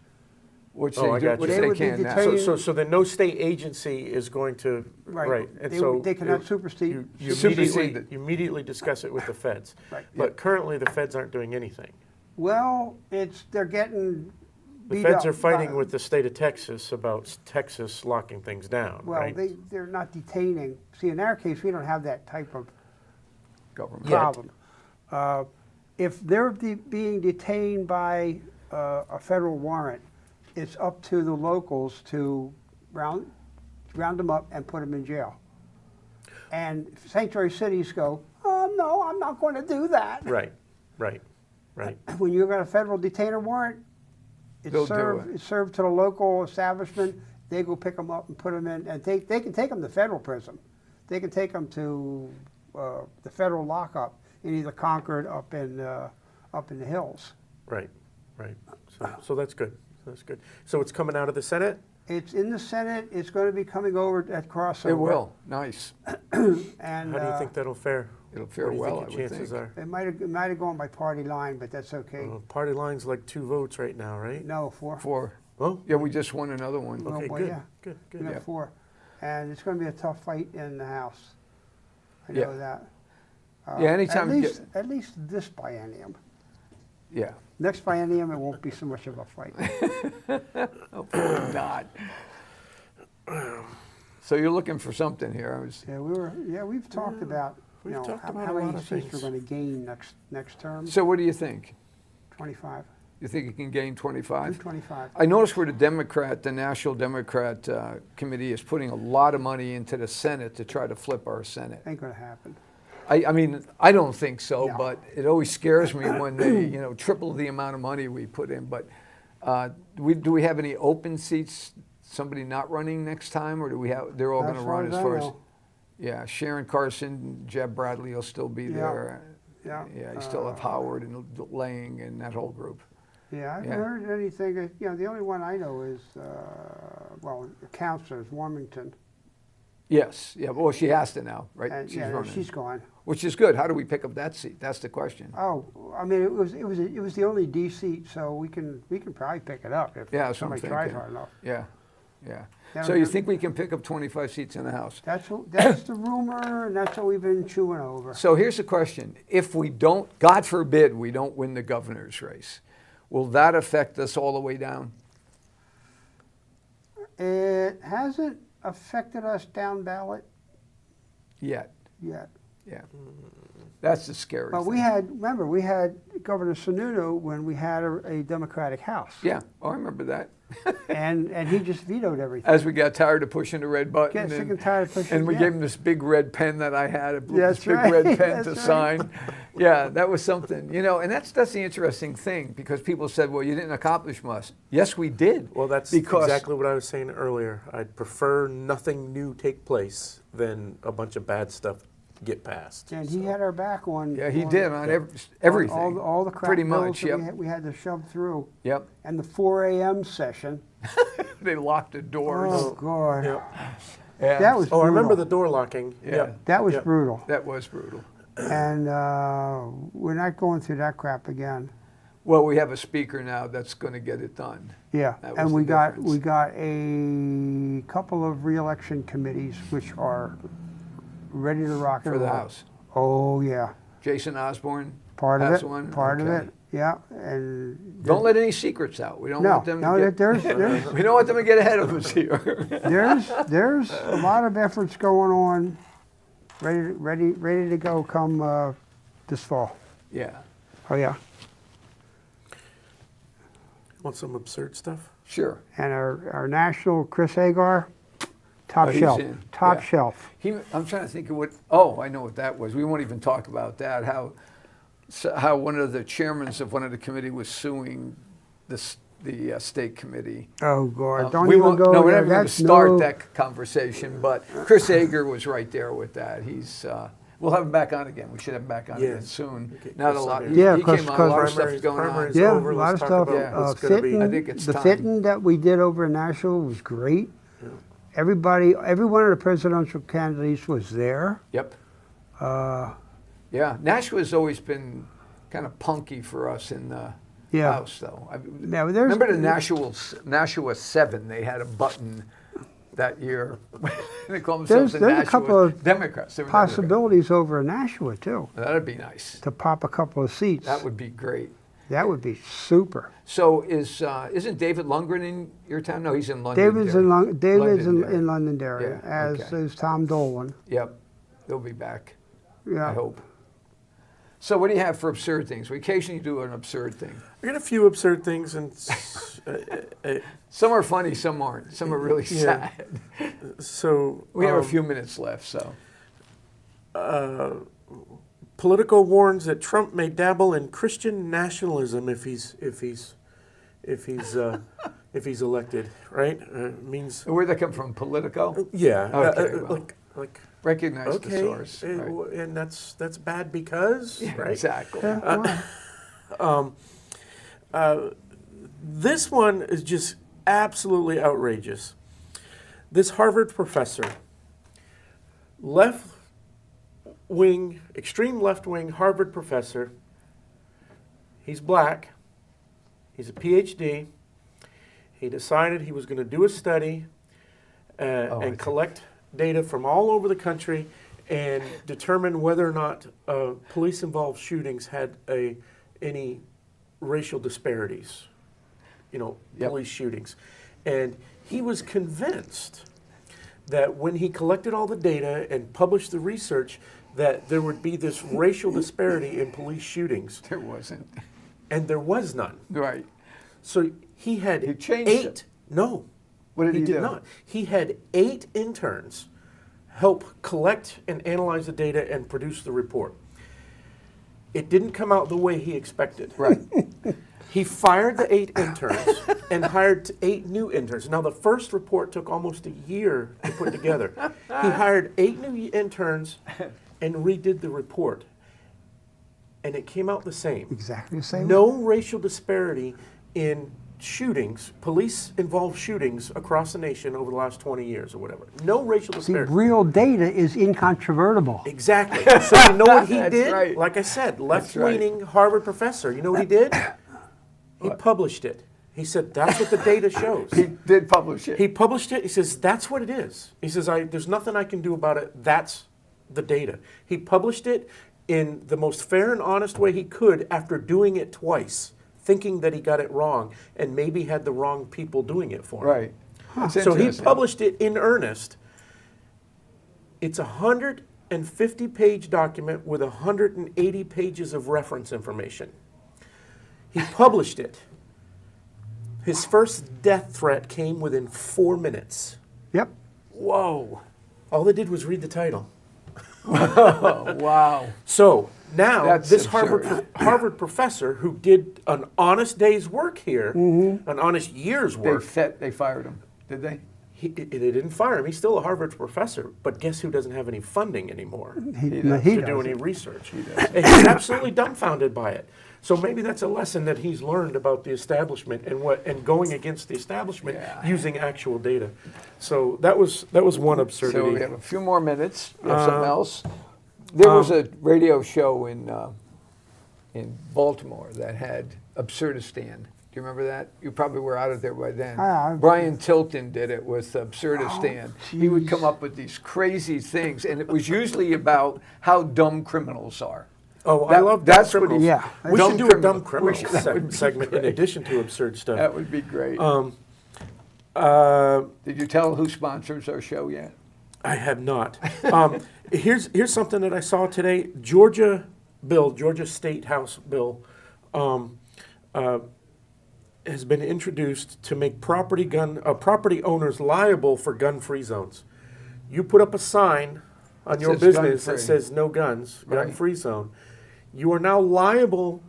B: Which
A: Oh, I
B: they, do,
A: got
B: which
A: you.
C: They
B: they
C: would be
B: can now.
C: detained-
A: So then no state agency is going to... Right. And so
C: They cannot supersede.
A: you
B: Supersede it.
A: immediately discuss it with the feds.
C: Right.
A: But currently, the feds aren't doing anything.
C: Well, they're getting
A: The
C: beat
A: feds
C: up
A: are fighting
C: by-
A: with the state of Texas about Texas locking things down,
C: Well,
A: right?
C: they're not detaining. See, in our case, we don't have that type of
B: Government.
A: Yet.
C: problem. If they're being detained by a federal warrant, it's up to the locals to round them up and put them in jail. And sanctuary cities go, oh, no, I'm not going to do that.
A: Right.
C: When you've got a federal detainer warrant,
B: They'll
C: it's
B: do
C: served,
B: it.
C: it's served to the local establishment. They go pick them up and put them in, and they can take them to federal prison. They can take them to the federal lockup in either Concord up in the hills.
A: Right. So that's good. That's good. So it's coming out of the Senate?
C: It's in the Senate. It's going to be coming over at crossover.
B: It will. Nice.
C: And
A: How do you think that'll fare?
B: It'll fare
A: What do you
B: well,
A: think
B: I
A: your
B: would
A: chances
B: think.
A: are?
C: it might have gone by party line, but that's okay.
A: Party line's like 2 votes right now, right?
C: No, 4.
B: 4.
A: Oh,
B: Yeah, we just won another one.
C: Well,
A: okay,
C: boy,
A: good.
C: yeah.
A: Good.
C: We got
B: Yeah.
C: 4, and it's going to be a tough fight in the House. I
B: Yeah.
C: know that.
B: Yeah, anytime you
C: At least this biennium.
B: Yeah.
C: Next biennium, it won't be so much of a fight.
B: Hopefully not. So you're looking for something here.
C: We've talked about
A: We've talked
C: how
A: about a
C: many
A: lot of
C: seats
A: things.
C: we're going to gain next term.
B: So what do you think?
C: 25.
B: You think you can gain 25?
C: 25.
B: I noticed where the National Democrat Committee is putting a lot of money into the Senate to try to flip our Senate.
C: Ain't going to happen.
B: I mean, I don't think so,
C: No.
B: but it always scares me when they, triple the amount of money we put in. But do we have any open seats? Somebody not running next time, or do we have? They're all going to run as far as. Yeah, Sharon Carson, Jeb Bradley will still be there.
C: Yeah.
B: Yeah, you still have Howard and Lang and that whole group.
C: Yeah, I haven't
B: Yeah.
C: heard anything. The only one I know is, the counselor is Warmington.
B: Yes, yeah. Well, she has to now, right?
C: And,
B: She's
C: yeah,
B: running,
C: she's gone.
B: which is good. How do we pick up that seat? That's the question.
C: Oh, I mean, it was the only D seat, so we can probably pick it up if
B: Yeah, that's what I'm
C: somebody tries
B: thinking.
C: hard enough.
B: Yeah.
C: Yeah,
B: So you
C: we're-
B: think we can pick up 25 seats in the House?
C: That's the rumor, and that's what we've been chewing over.
B: So here's the question. If we don't, God forbid, we don't win the governor's race, will that affect us all the way down?
C: It hasn't affected us down ballot
B: Yet.
C: yet.
B: Yeah. That's the scary
C: But
B: thing.
C: we had Governor Sununu when we had a Democratic House.
B: Yeah. Oh, I remember that.
C: And he just vetoed everything.
B: As we got tired of pushing the red button.
C: Get sick and tired of pushing.
B: And we
C: yeah.
B: gave him this big red pen that I had,
C: That's
B: this big
C: right,
B: red pen
C: that's
B: to
C: right.
B: sign. Yeah, that was something, and that's the interesting thing, because people said, well, you didn't accomplish much. Yes, we did.
A: Well, that's
B: because
A: exactly what I was saying earlier. I'd prefer nothing new take place than a bunch of bad stuff get passed.
C: And he had our back on.
B: Yeah, he
C: on-
B: did on everything.
C: All the crap
B: pretty
C: bills
B: much.
C: that
B: Yep.
C: we had to shove through.
B: Yep.
C: And the 4 a.m. session.
B: They locked the doors.
C: Oh God,
A: Yep.
B: Yeah,
C: that was.
A: Oh, I remember
C: brutal.
A: the door locking.
B: Yeah.
A: Yep.
C: That was
A: Yep.
C: brutal.
B: that was brutal.
C: And we're not going through that crap again.
B: Well, we have a speaker now that's going to get it done.
C: Yeah,
B: That
C: and
B: was
C: we
B: the
C: got
B: difference.
C: we got a couple of re-election committees which are ready to rock and
B: For the
C: roll.
B: House.
C: Oh yeah,
B: Jason Osborne.
C: part of
B: has
C: it.
B: one?
C: Part of
B: Okay.
C: it. Yeah, and
B: Don't let any secrets out. We don't
C: no,
B: want them
C: no,
B: to get,
C: there's
B: we don't want them to get ahead of us here.
C: there's a lot of efforts going on, ready to go come this fall.
B: Yeah.
C: Oh yeah,
A: Want some absurd stuff?
B: Sure.
C: and our national Chris Agar, top
B: Oh, he's
C: shelf,
B: in.
C: top
B: Yeah.
C: shelf.
B: I'm trying to think of what. Oh, I know what that was. We won't even talk about that. How how one of the chairmen of one of the committee was suing the state committee.
C: Oh, God, don't
B: We
C: even
B: won't,
C: go
B: no, we're
C: there.
B: never going to
C: That's
B: start
C: no,
B: that conversation, but Chris Ager was right there with that. We'll have him back on again. We should have him back on again
A: Yes.
B: soon.
A: Okay.
B: Not a
A: Yes,
B: lot.
A: I
B: He,
A: do.
C: Yeah,
B: he came on, a
C: 'cause
B: lot of stuff's
A: primaries-
B: going on.
A: primaries
C: yeah,
A: over.
C: a lot
A: Let's
C: of
A: talk
C: stuff.
A: about what's
C: Fitting,
A: gonna be.
B: I think it's
C: the
B: time.
C: fitting that we did over in Nashville was great. Every one of the presidential candidates was there.
B: Yep. Yeah, Nashua's always been kind of punky for us in the
C: Yeah.
B: house, though.
C: Now, there's-
B: Remember the Nashua 7? They had a button that year. They call themselves the
C: There's a
B: Nashua
C: couple of
B: Democrats. They were
C: possibilities over in Nashua, too,
B: Democrats. That'd be nice.
C: to pop a couple of seats.
B: That would be great.
C: That would be super.
B: So isn't David Lundgren in your town? No, he's in London.
C: David's in
B: Londonderry.
C: Londonderry,
B: Yeah,
C: as
B: okay.
C: is Tom Dolan.
B: Yep, they'll be back.
C: Yeah.
B: I hope. So what do you have for absurd things? We occasionally do an absurd thing.
A: I got a few absurd things, and
B: Some are funny, some aren't. Some are really
A: Yeah.
B: sad.
A: so
B: We have a few minutes left, so.
A: Politico warns that Trump may dabble in Christian nationalism if he's elected. Right? Means
B: Where'd that come from? Politico?
A: yeah.
B: Okay, well.
A: Like
B: Recognize the
A: okay,
B: source. Right.
A: and that's bad because
B: Yeah,
A: right.
B: exactly.
C: Yeah, why?
A: This one is just absolutely outrageous. This Harvard professor, extreme left-wing Harvard professor, he's black, he's a PhD, he decided he was going to do a study and collect data from all over the country and determine whether or not police-involved shootings had any racial disparities,
B: Yep.
A: police shootings. And he was convinced that when he collected all the data and published the research, that there would be this racial disparity in police shootings,
B: There wasn't.
A: and there was none.
B: Right.
A: So he had
B: He changed
A: eight.
B: it.
A: No,
B: What did he
A: did
B: do?
A: not. He had 8 interns help collect and analyze the data and produce the report. It didn't come out the way he expected.
B: Right.
A: He fired the 8 interns and hired 8 new interns. Now, the first report took almost a year to put together. He hired 8 new interns and redid the report. And it came out the same.
C: Exactly the same.
A: No racial disparity in shootings, police-involved shootings across the nation over the last 20 years or whatever. No racial
C: See,
A: disparity.
C: real data is incontrovertible.
A: Exactly. So you know what he
B: That's
A: did?
B: right.
A: Like I said,
B: That's
A: left-leaning Harvard professor. You know what he did? He published it. He said, that's what the data shows.
B: He did publish it.
A: He published it. He says, that's what it is. He says, there's nothing I can do about it. That's the data. He published it in the most fair and honest way he could after doing it twice, thinking that he got it wrong and maybe had the wrong people doing it for him.
B: Right. That's
A: So he
B: interesting.
A: published it in earnest. It's a 150-page document with 180 pages of reference information. He published it. His first death threat came within 4 minutes.
C: Yep.
A: Whoa. All they did was read the title.
B: Oh, wow.
A: So now
B: That's
A: this
B: absurd.
A: Harvard professor who did an honest day's work here, an honest year's work,
B: They fired him, did they?
A: they didn't fire him. He's still a Harvard professor, but guess who doesn't have any funding anymore
C: He
A: to do
C: does.
A: any research? And he's absolutely dumbfounded by it. So maybe that's a lesson that he's learned about the establishment and going against the establishment
B: Yeah.
A: using actual data. So that was one absurdity.
B: So we have a few more minutes. You have something else? There was a radio show in Baltimore that had Absurdistan. Do you remember that? You probably were out of there by then. Brian Tilton did it with Absurdistan. He would come up with these crazy things, and it was usually about how dumb criminals are.
A: Oh, I
B: That-
A: love
B: that's
A: dumb
B: what he-
A: criminals.
C: Yeah.
A: We
B: Dumb
A: should do a
B: criminal.
A: dumb criminal
B: That would be
A: segment in
B: great.
A: addition to absurd stuff.
B: That would be great. Did you tell who sponsors our show yet?
A: I have not. Here's something that I saw today. Georgia State House bill has been introduced to make property owners liable for gun-free zones. You put up a sign on your
B: says
A: business that
B: gun-free.
A: says no guns,
B: Right.
A: gun-free zone. you are now liable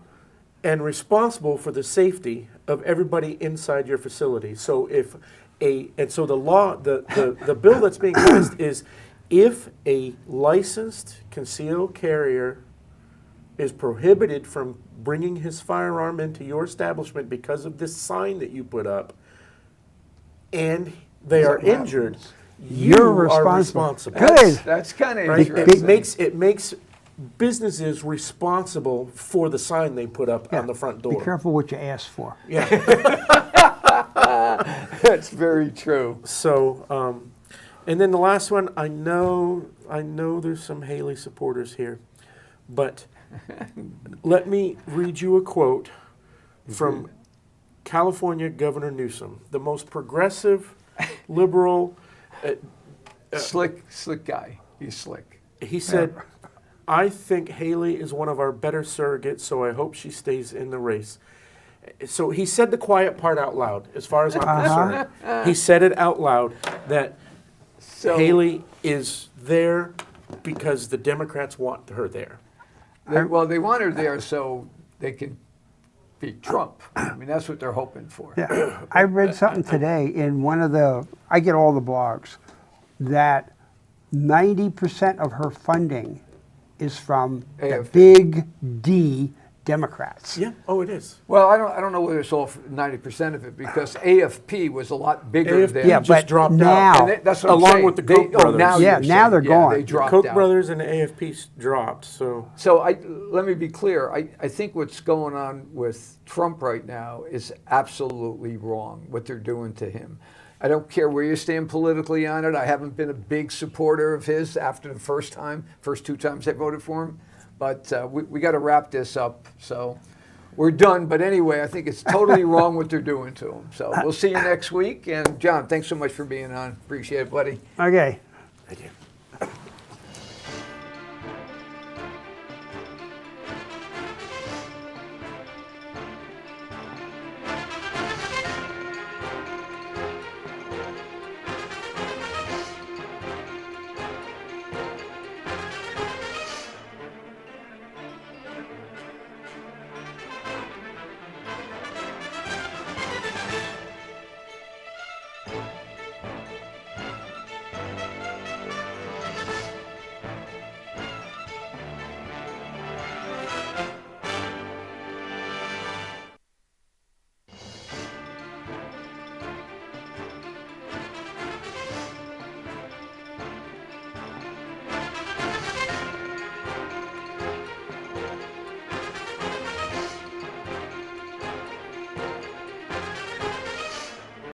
A: and responsible for the safety of everybody inside your facility. So so the law, the bill that's being passed is, if a licensed concealed carrier is prohibited from bringing his firearm into your establishment because of this sign that you put up, and they are injured,
C: You're
A: are
C: responsible.
A: responsible.
C: Good.
B: That's kind of
A: Right?
B: interesting.
A: It makes businesses responsible for the sign they put up
C: Yeah.
A: on the front
C: Be
A: door.
C: careful what you ask for.
A: Yeah.
B: That's very true.
A: So, and then the last one, I know there's some Haley supporters here, but let me read you a quote from California Governor Newsom, the most progressive, liberal.
B: Slick guy. He's slick.
A: He said, "I think Haley is one of our better surrogates, so I hope she stays in the race." So he said the quiet part out loud, as far as I'm concerned. He said it out loud that Haley is there because the Democrats want her there.
B: They want her there so they can beat Trump. I mean, that's what they're hoping for.
C: Yeah. I read something today in one of I get all the blogs, that 90% of her funding is from the
B: AFP.
C: big D Democrats.
A: Yeah. Oh, it is.
B: Well, I don't know whether it's all 90% of it, because AFP was a lot bigger
A: AFP
B: than.
C: Yeah,
A: just
C: but
A: dropped
C: now,
A: out.
B: And that's what I'm
A: Along
B: saying.
A: with the Koch brothers.
B: Now
C: Yeah,
B: you're
C: now
B: saying.
C: they're gone.
B: They dropped
A: Koch
B: out.
A: brothers and the AFP dropped. So
B: So let me be clear. I think what's going on with Trump right now is absolutely wrong, what they're doing to him. I don't care where you stand politically on it. I haven't been a big supporter of his after the first two times I voted for him. But we got to wrap this up. So we're done. But anyway, I think it's totally wrong what they're doing to him. So we'll see you next week. And John, thanks so much for being on. Appreciate it, buddy.
C: Okay.
A: thank you.